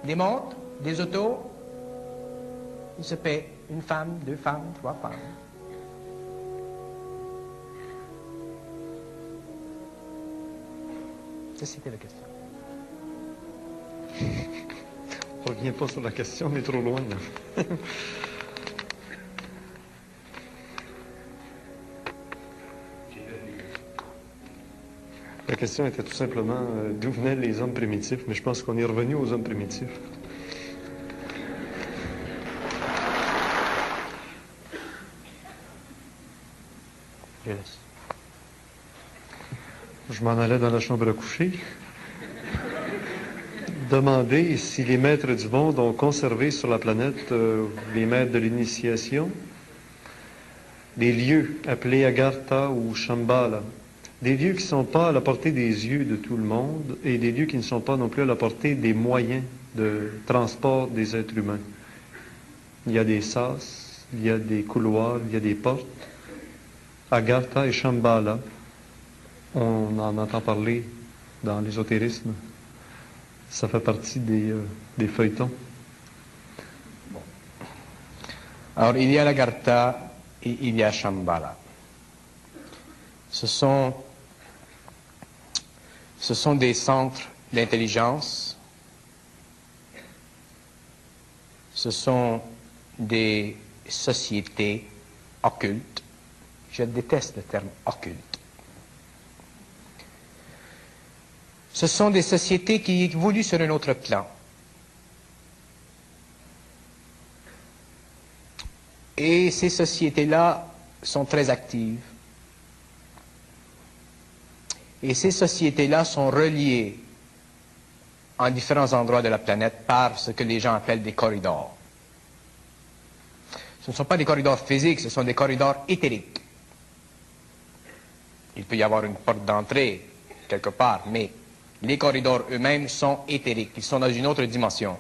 des montres, des autos. Il se paie une femme, 2 femmes, 3 femmes. Ça, c'était la question. On ne revient pas sur la question, on est trop loin. Là. La question était tout simplement d'où venaient les hommes primitifs, mais je pense qu'on est revenu aux hommes primitifs. Yes. Je m'en allais dans la chambre à coucher. Demander si les maîtres du monde ont conservé sur la planète les maîtres de l'initiation, des lieux appelés Agartha ou Shambhala, des lieux qui ne sont pas à la portée des yeux de tout le monde et des lieux qui ne sont pas non plus à la portée des moyens de transport des êtres humains. Il y a des sas, il y a des couloirs, il y a des portes. Agartha et Shambhala, on en entend parler dans l'ésotérisme. Ça fait partie des feuilletons. Bon. Alors, il y a l'Agartha et il y a Shambhala. Ce sont des centres d'intelligence. Ce sont des sociétés occultes. Je déteste le terme occulte. Ce sont des sociétés qui évoluent sur un autre plan. Et ces sociétés-là sont très actives. Et ces sociétés-là sont reliées en différents endroits de la planète par ce que les gens appellent des corridors. Ce ne sont pas des corridors physiques, ce sont des corridors éthériques. Il peut y avoir une porte d'entrée quelque part, mais les corridors eux-mêmes sont éthériques, ils sont dans une autre dimension.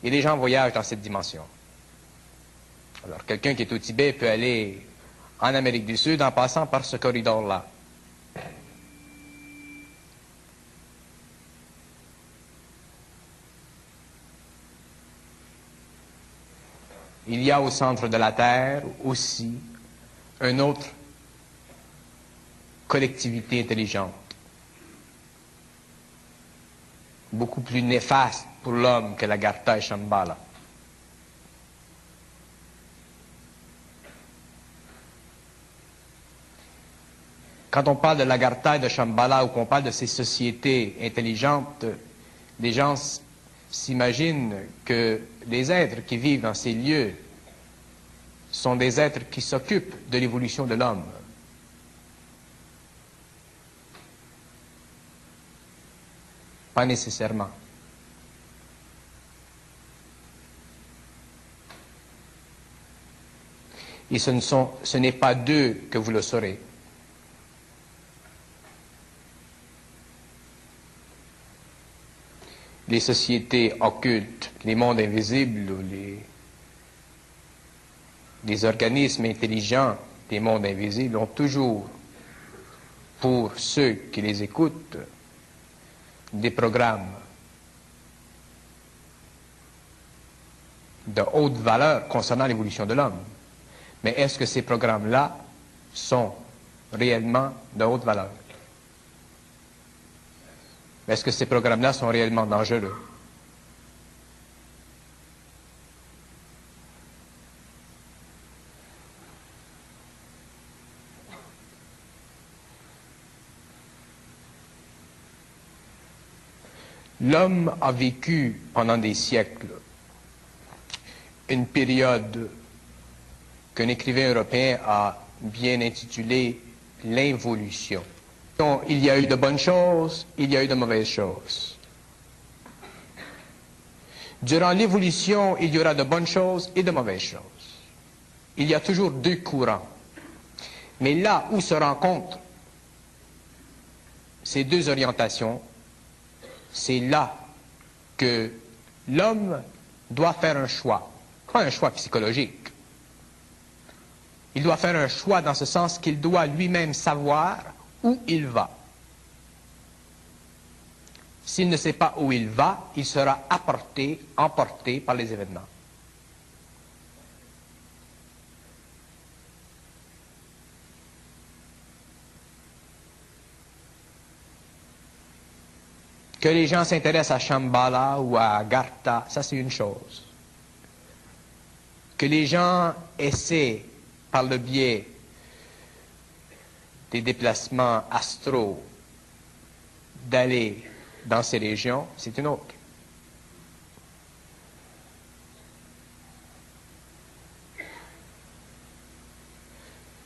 Et les gens voyagent dans cette dimension. Alors, quelqu'un qui est au Tibet peut aller en Amérique du Sud en passant par ce corridor-là. Il y a au centre de la Terre aussi une autre collectivité intelligente, beaucoup plus néfaste pour l'homme que l'Agartha et Shambhala. Quand on parle de l'Agartha et de Shambhala ou qu'on parle de ces sociétés intelligentes, les gens s'imaginent que les êtres qui vivent dans ces lieux sont des êtres qui s'occupent de l'évolution de l'homme. Pas nécessairement. Et ce n'est pas d'eux que vous le saurez. Les sociétés occultes, les mondes invisibles, ou les organismes intelligents des mondes invisibles ont toujours, pour ceux qui les écoutent, des programmes de haute valeur concernant l'évolution de l'homme. Mais est-ce que ces programmes-là sont réellement de haute valeur? Est-ce que ces programmes-là sont réellement dangereux? L'homme a vécu pendant des siècles une période qu'un écrivain européen a bien intitulée l'involution. Il y a eu de bonnes choses, il y a eu de mauvaises choses. Durant l'évolution, il y aura de bonnes choses et de mauvaises choses. Il y a toujours deux courants. Mais là où se rencontrent ces deux orientations, c'est là que l'homme doit faire un choix. Pas un choix psychologique. Il doit faire un choix dans ce sens qu'il doit lui-même savoir où il va. S'il ne sait pas où il va, il sera emporté par les événements. Que les gens s'intéressent à Shambhala ou à Agartha, ça c'est une chose. Que les gens essaient, par le biais des déplacements astraux, d'aller dans ces régions, c'est une autre.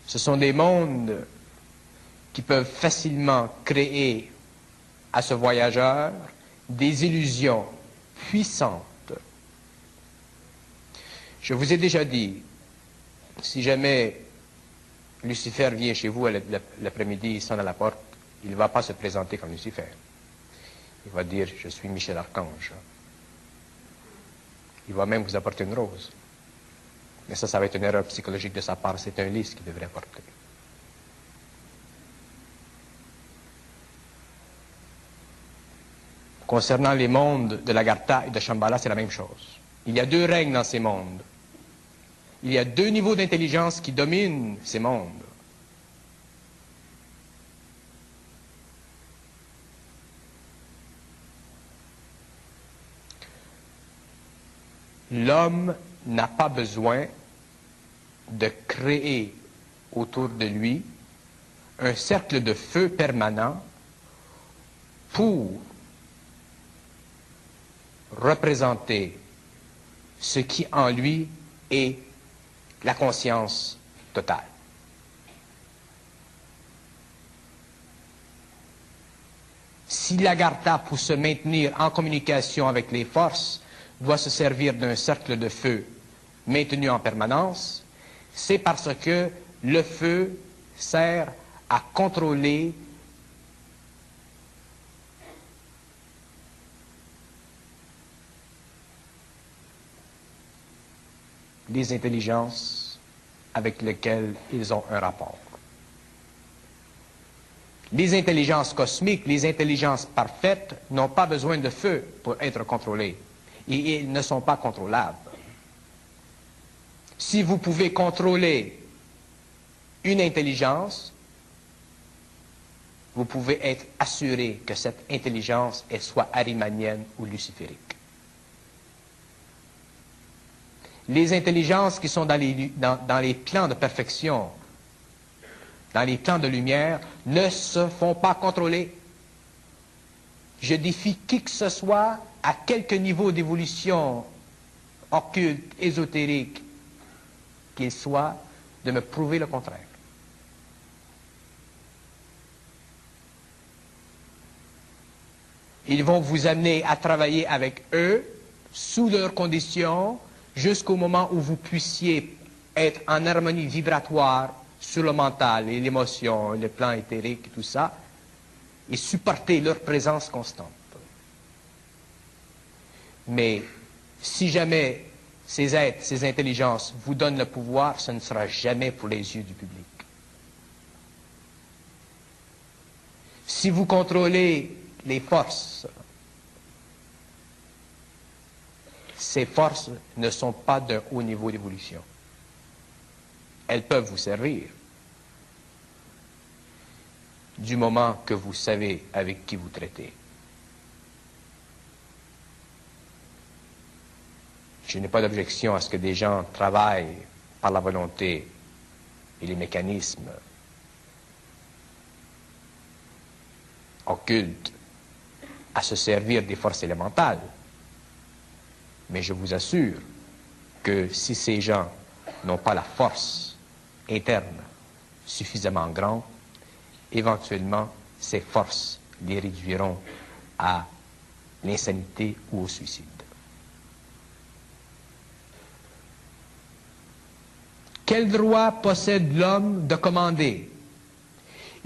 Ce sont des mondes qui peuvent facilement créer à ce voyageur des illusions puissantes. Je vous ai déjà dit, si jamais Lucifer vient chez vous l'après-midi, il sonne à la porte, il ne va pas se présenter comme Lucifer. Il va dire, je suis Michel Archange. Il va même vous apporter une rose. Mais ça va être une erreur psychologique de sa part, c'est un lys qu'il devrait apporter. Concernant les mondes de l'Agartha et de Shambhala, c'est la même chose. Il y a deux règnes dans ces mondes. Il y a deux niveaux d'intelligence qui dominent ces mondes. L'homme n'a pas besoin de créer autour de lui un cercle de feu permanent pour représenter ce qui en lui est la conscience totale. Si l'Agartha, pour se maintenir en communication avec les forces, doit se servir d'un cercle de feu maintenu en permanence, c'est parce que le feu sert à contrôler les intelligences avec lesquelles ils ont un rapport. Les intelligences cosmiques, les intelligences parfaites n'ont pas besoin de feu pour être contrôlées. Et ils ne sont pas contrôlables. Si vous pouvez contrôler une intelligence, vous pouvez être assuré que cette intelligence est soit arimanienne ou luciférique. Les intelligences qui sont dans les plans de perfection, dans les plans de lumière, ne se font pas contrôler. Je défie qui que ce soit, à quelque niveau d'évolution occulte, ésotérique qu'il soit, de me prouver le contraire. Ils vont vous amener à travailler avec eux, sous leurs conditions, jusqu'au moment où vous puissiez être en harmonie vibratoire sur le mental et l'émotion, le plan éthérique et tout ça, et supporter leur présence constante. Mais si jamais ces êtres, ces intelligences vous donnent le pouvoir, ce ne sera jamais pour les yeux du public. Si vous contrôlez les forces, ces forces ne sont pas d'un haut niveau d'évolution. Elles peuvent vous servir du moment que vous savez avec qui vous traitez. Je n'ai pas d'objection à ce que des gens travaillent par la volonté et les mécanismes occultes à se servir des forces élémentales. Mais je vous assure que si ces gens n'ont pas la force interne suffisamment grande, éventuellement, ces forces les réduiront à l'insanité ou au suicide. Quel droit possède l'homme de commander?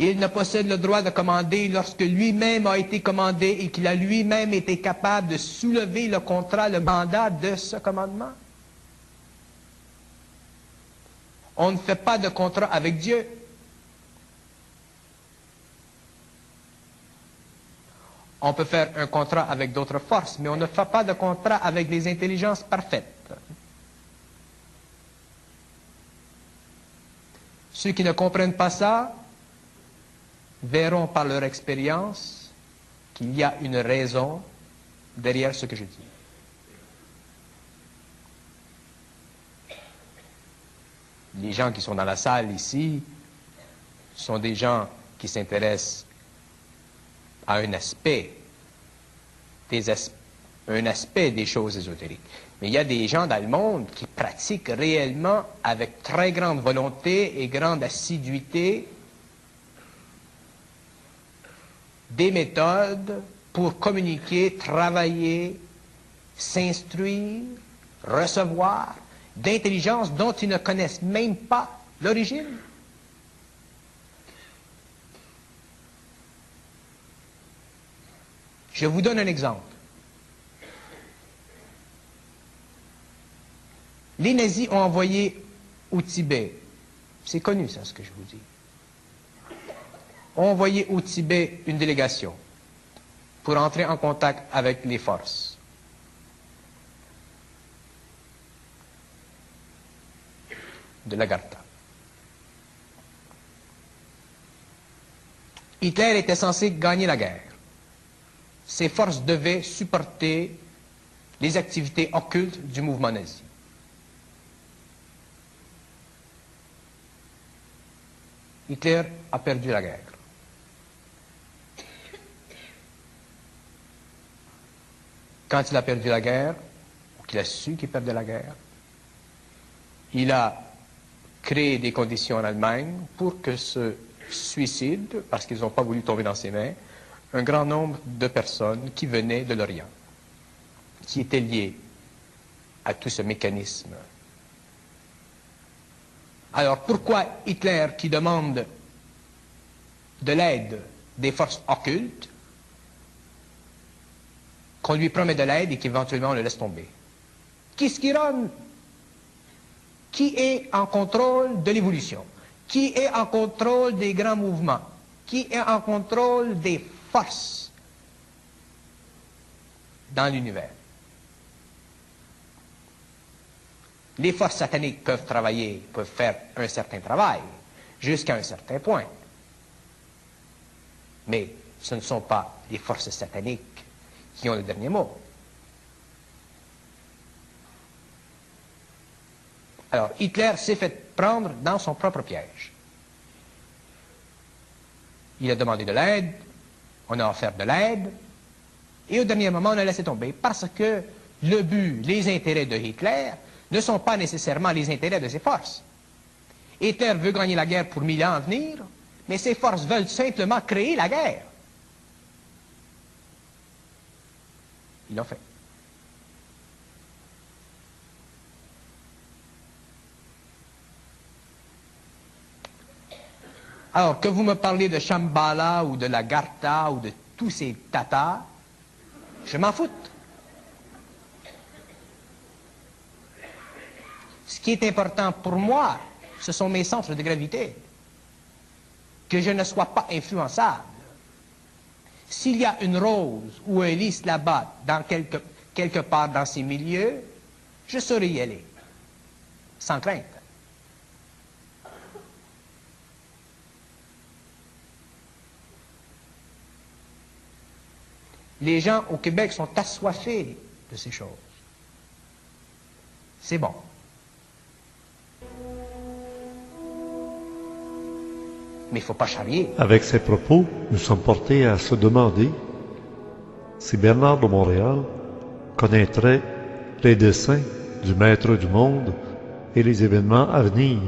Il ne possède le droit de commander lorsque lui-même a été commandé et qu'il a lui-même été capable de soulever le contrat, le mandat de ce commandement. On ne fait pas de contrat avec Dieu. On peut faire un contrat avec d'autres forces, mais on ne fait pas de contrat avec les intelligences parfaites. Ceux qui ne comprennent pas ça verront par leur expérience qu'il y a une raison derrière ce que je dis. Les gens qui sont dans la salle ici sont des gens qui s'intéressent à un aspect des choses ésotériques. Mais il y a des gens dans le monde qui pratiquent réellement avec très grande volonté et grande assiduité des méthodes pour communiquer, travailler, s'instruire, recevoir d'intelligence dont ils ne connaissent même pas l'origine. Je vous donne un exemple. Les nazis ont envoyé au Tibet, c'est connu ça ce que je vous dis, ont envoyé au Tibet une délégation pour entrer en contact avec les forces. De l'Agartha. Hitler était censé gagner la guerre. Ces forces devaient supporter les activités occultes du mouvement nazi. Hitler a perdu la guerre. Quand il a perdu la guerre, ou qu'il a su qu'il perdait la guerre, il a créé des conditions en Allemagne pour que se suicident, parce qu'ils n'ont pas voulu tomber dans ses mains, un grand nombre de personnes qui venaient de l'Orient, qui étaient liées à tout ce mécanisme. Alors pourquoi Hitler, qui demande de l'aide des forces occultes, qu'on lui promet de l'aide et qu'éventuellement on le laisse tomber? Kiskiron, qui est en contrôle de l'évolution? Qui est en contrôle des grands mouvements? Qui est en contrôle des forces dans l'univers? Les forces sataniques peuvent travailler, peuvent faire un certain travail, jusqu'à un certain point. Mais ce ne sont pas les forces sataniques qui ont le dernier mot. Alors, Hitler s'est fait prendre dans son propre piège. Il a demandé de l'aide, on a offert de l'aide, et au dernier moment, on a laissé tomber, parce que le but, les intérêts de Hitler ne sont pas nécessairement les intérêts de ses forces. Hitler veut gagner la guerre pour 1000 ans à venir, mais ses forces veulent simplement créer la guerre. Ils l'ont fait. Alors, que vous me parlez de Shambhala ou de la Gartha ou de tous ces tatas, je m'en fous. Ce qui est important pour moi, ce sont mes centres de gravité. Que je ne sois pas influençable. S'il y a une rose ou un lys là-bas, quelque part dans ces milieux, je saurais y aller, sans crainte. Les gens au Québec sont assoiffés de ces choses. C'est bon. Mais il ne faut pas charrier. Avec ces propos, nous sommes portés à se demander si Bernard de Montréal connaîtrait les desseins du Maître du monde et les événements à venir.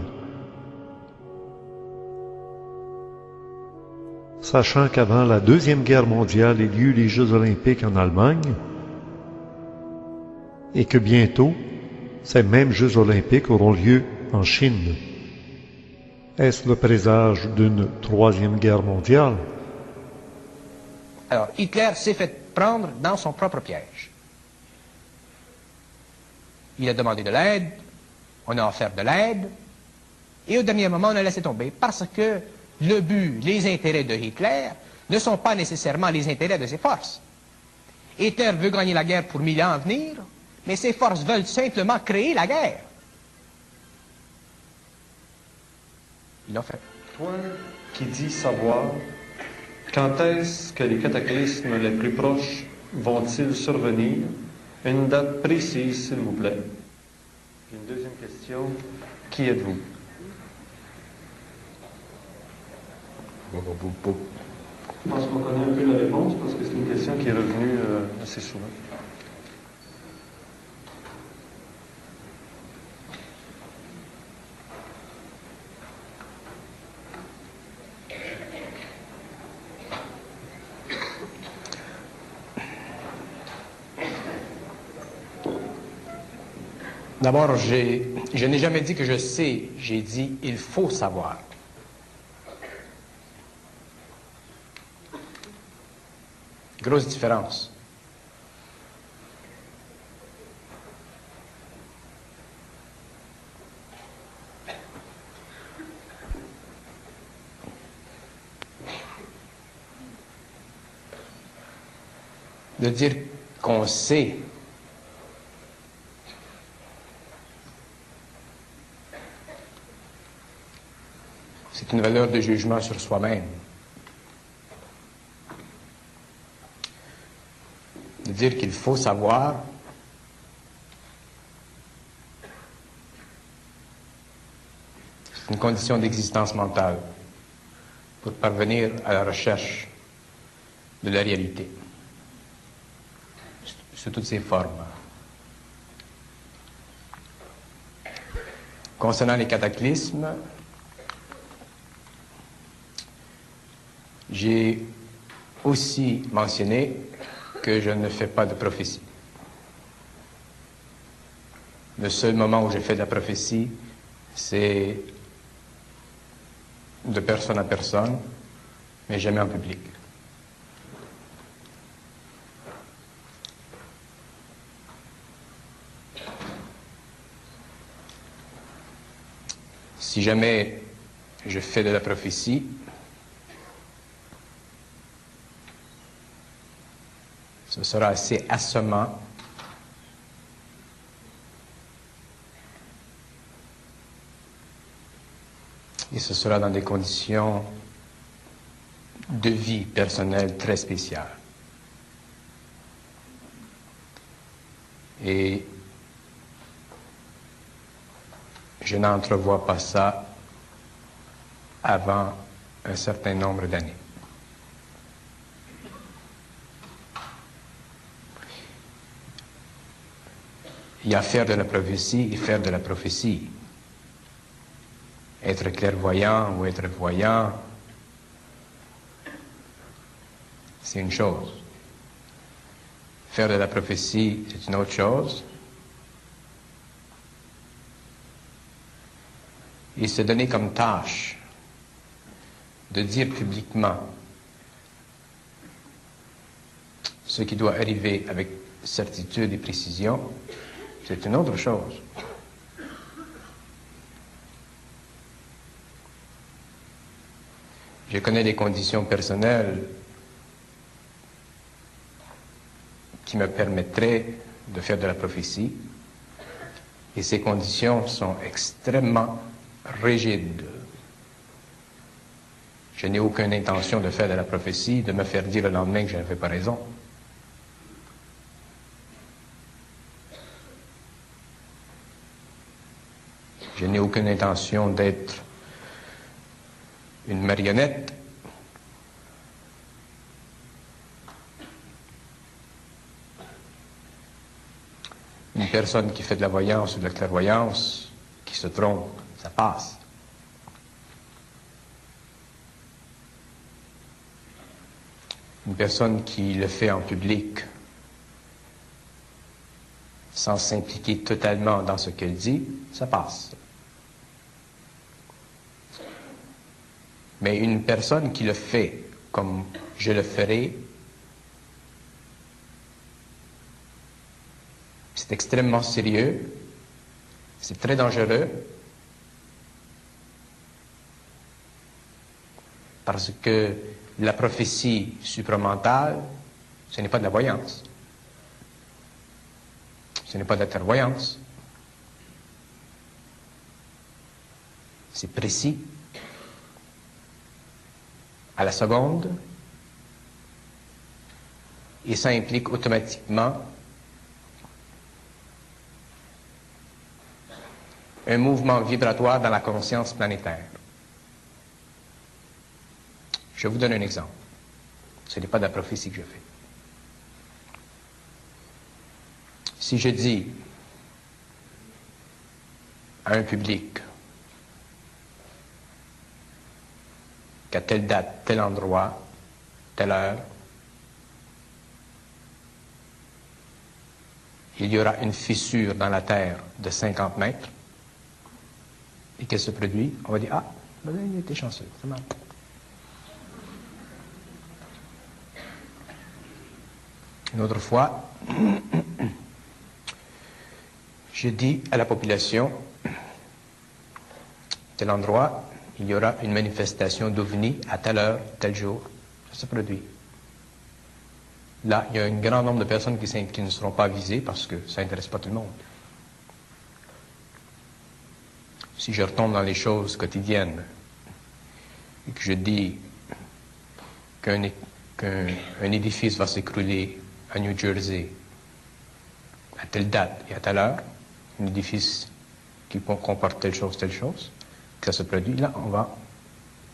Sachant qu'avant la Deuxième Guerre mondiale aient lieu les Jeux olympiques en Allemagne et que bientôt, ces mêmes Jeux olympiques auront lieu en Chine. Est-ce le présage d'une Troisième Guerre mondiale? Alors, Hitler s'est fait prendre dans son propre piège. Il a demandé de l'aide, on a offert de l'aide, et au dernier moment, on a laissé tomber, parce que le but, les intérêts de Hitler ne sont pas nécessairement les intérêts de ses forces. Hitler veut gagner la guerre pour 1000 ans à venir, mais ses forces veulent simplement créer la guerre. Il l'a fait. Toi qui dis savoir, quand est-ce que les cataclysmes les plus proches vont-ils survenir? Une date précise, s'il vous plaît. Puis une deuxième question, qui êtes-vous? Je pense qu'on connaît un peu la réponse parce que c'est une question qui est revenue assez souvent. D'abord, je n'ai jamais dit que je sais, j'ai dit il faut savoir. Grosse différence. De dire qu'on sait, c'est une valeur de jugement sur soi-même. De dire qu'il faut savoir, c'est une condition d'existence mentale pour parvenir à la recherche de la réalité, sous toutes ses formes. Concernant les cataclysmes, j'ai aussi mentionné que je ne fais pas de prophétie. Le seul moment où je fais de la prophétie, c'est de personne à personne, mais jamais en public. Si jamais je fais de la prophétie, ce sera assez assommant et ce sera dans des conditions de vie personnelle très spéciales. Et je n'entrevois pas ça avant un certain nombre d'années. Il y a faire de la prophétie et faire de la prophétie. Être clairvoyant ou être voyant, c'est une chose. Faire de la prophétie, c'est une autre chose. Et se donner comme tâche de dire publiquement ce qui doit arriver avec certitude et précision, c'est une autre chose. Je connais des conditions personnelles qui me permettraient de faire de la prophétie, Et ces conditions sont extrêmement rigides. Je n'ai aucune intention de faire de la prophétie, de me faire dire le lendemain que je n'avais pas raison. Je n'ai aucune intention d'être une marionnette. Une personne qui fait de la voyance ou de la clairvoyance, qui se trompe, ça passe. Une personne qui le fait en public, sans s'impliquer totalement dans ce qu'elle dit, ça passe. Mais une personne qui le fait comme je le ferai, c'est extrêmement sérieux, c'est très dangereux, parce que la prophétie supramentale, ce n'est pas de la voyance, ce n'est pas de la clairvoyance, c'est précis, à la seconde, et ça implique automatiquement un mouvement vibratoire dans la conscience planétaire. Je vous donne un exemple. Ce n'est pas de la prophétie que je fais. Si je dis à un public qu'à telle date, tel endroit, telle heure, il y aura une fissure dans la terre de 50 mètres, et qu'elle se produit, on va dire, ah, ben, il était chanceux, c'est mal. Une autre fois, je dis à la population, tel endroit, il y aura une manifestation d'OVNI à telle heure, tel jour, ça se produit. Là, il y a un grand nombre de personnes qui ne seront pas visées parce que ça n'intéresse pas tout le monde. Si je retombe dans les choses quotidiennes et que je dis qu'un édifice va s'écrouler à New Jersey à telle date et à telle heure, un édifice qui comporte telle chose, que ça se produit, là, on va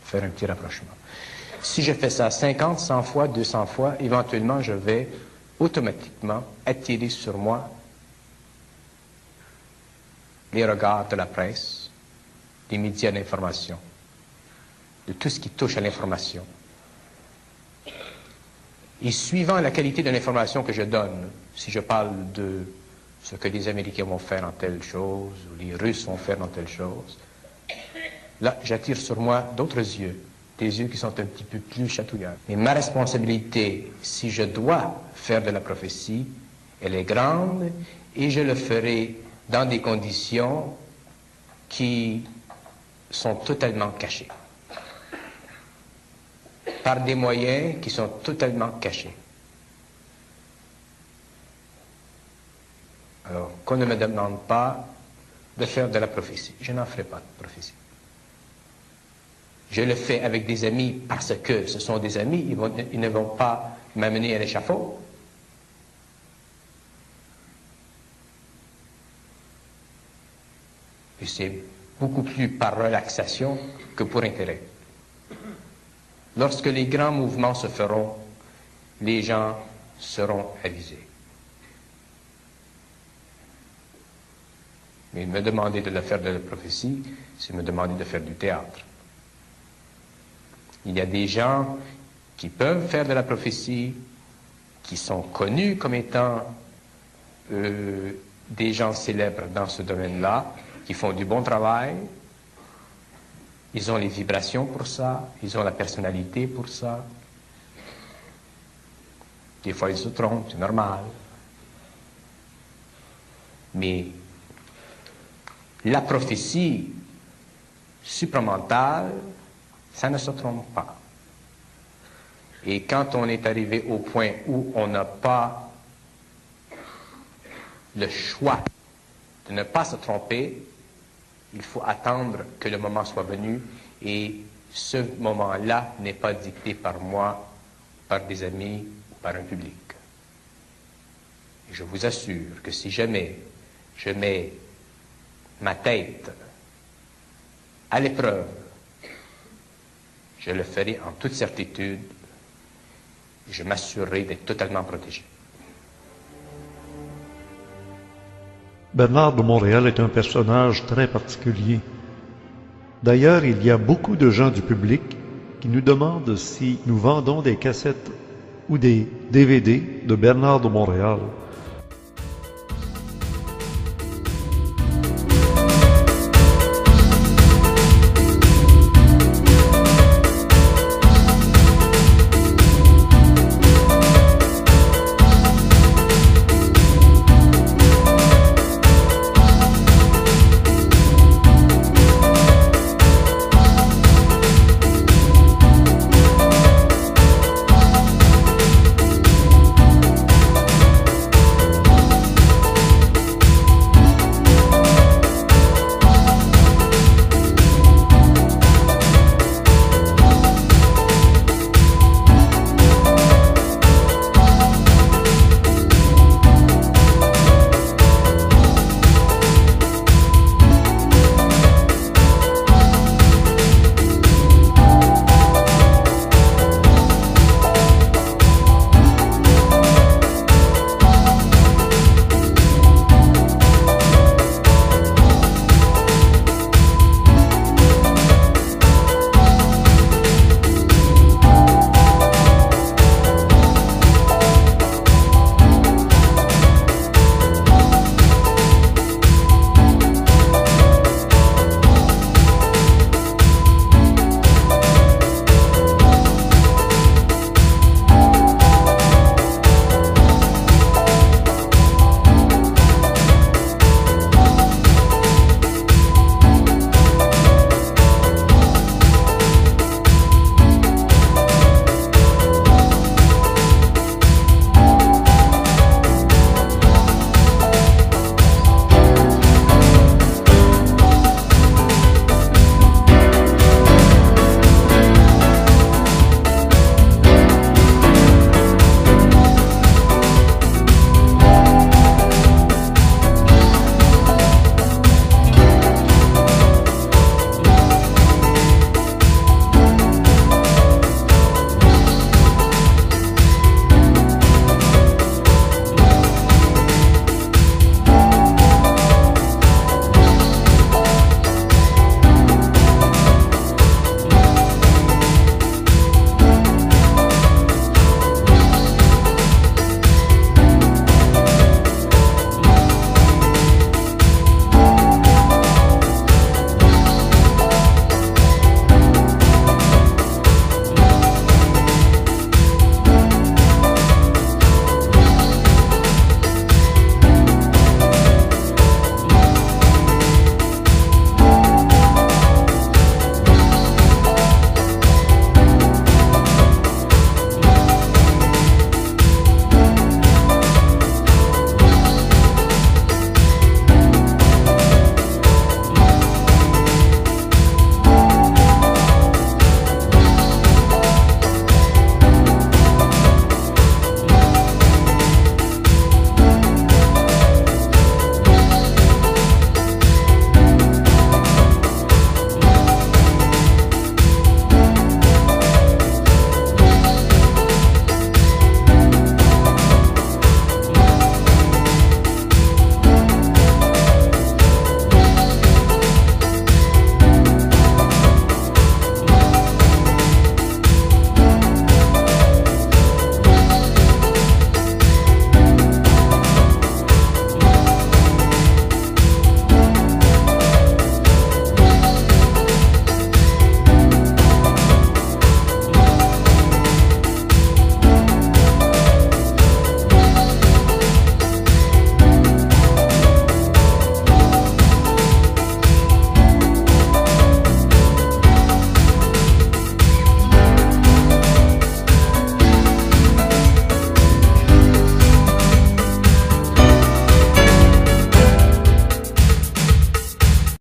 faire un petit rapprochement. Si je fais ça 50, 100 fois, 200 fois, éventuellement, je vais automatiquement attirer sur moi les regards de la presse, des médias d'information, de tout ce qui touche à l'information. Et suivant la qualité de l'information que je donne, si je parle de ce que les Américains vont faire en telle chose, ou les Russes vont faire en telle chose, là, j'attire sur moi d'autres yeux, des yeux qui sont un petit peu plus chatouillants. Mais ma responsabilité, si je dois faire de la prophétie, elle est grande, et je le ferai dans des conditions qui sont totalement cachées, par des moyens qui sont totalement cachés. Alors, qu'on ne me demande pas de faire de la prophétie. Je n'en ferai pas de prophétie. Je le fais avec des amis parce que ce sont des amis, ils ne vont pas m'amener à l'échafaud. Et c'est beaucoup plus par relaxation que pour intérêt. Lorsque les grands mouvements se feront, les gens seront avisés. Mais me demander de faire de la prophétie, c'est me demander de faire du théâtre. Il y a des gens qui peuvent faire de la prophétie, qui sont connus comme étant des gens célèbres dans ce domaine-là, qui font du bon travail. Ils ont les vibrations pour ça, ils ont la personnalité pour ça. Des fois, ils se trompent, c'est normal. Mais la prophétie supramentale, ça ne se trompe pas. Et quand on est arrivé au point où on n'a pas le choix de ne pas se tromper, il faut attendre que le moment soit venu, et ce moment-là n'est pas dicté par moi, par des amis, par un public. Et je vous assure que si jamais je mets ma tête à l'épreuve, je le ferai en toute certitude, et je m'assurerai d'être totalement protégé. Bernard de Montréal est un personnage très particulier. D'ailleurs, il y a beaucoup de gens du public qui nous demandent si nous vendons des cassettes ou des DVD de Bernard de Montréal.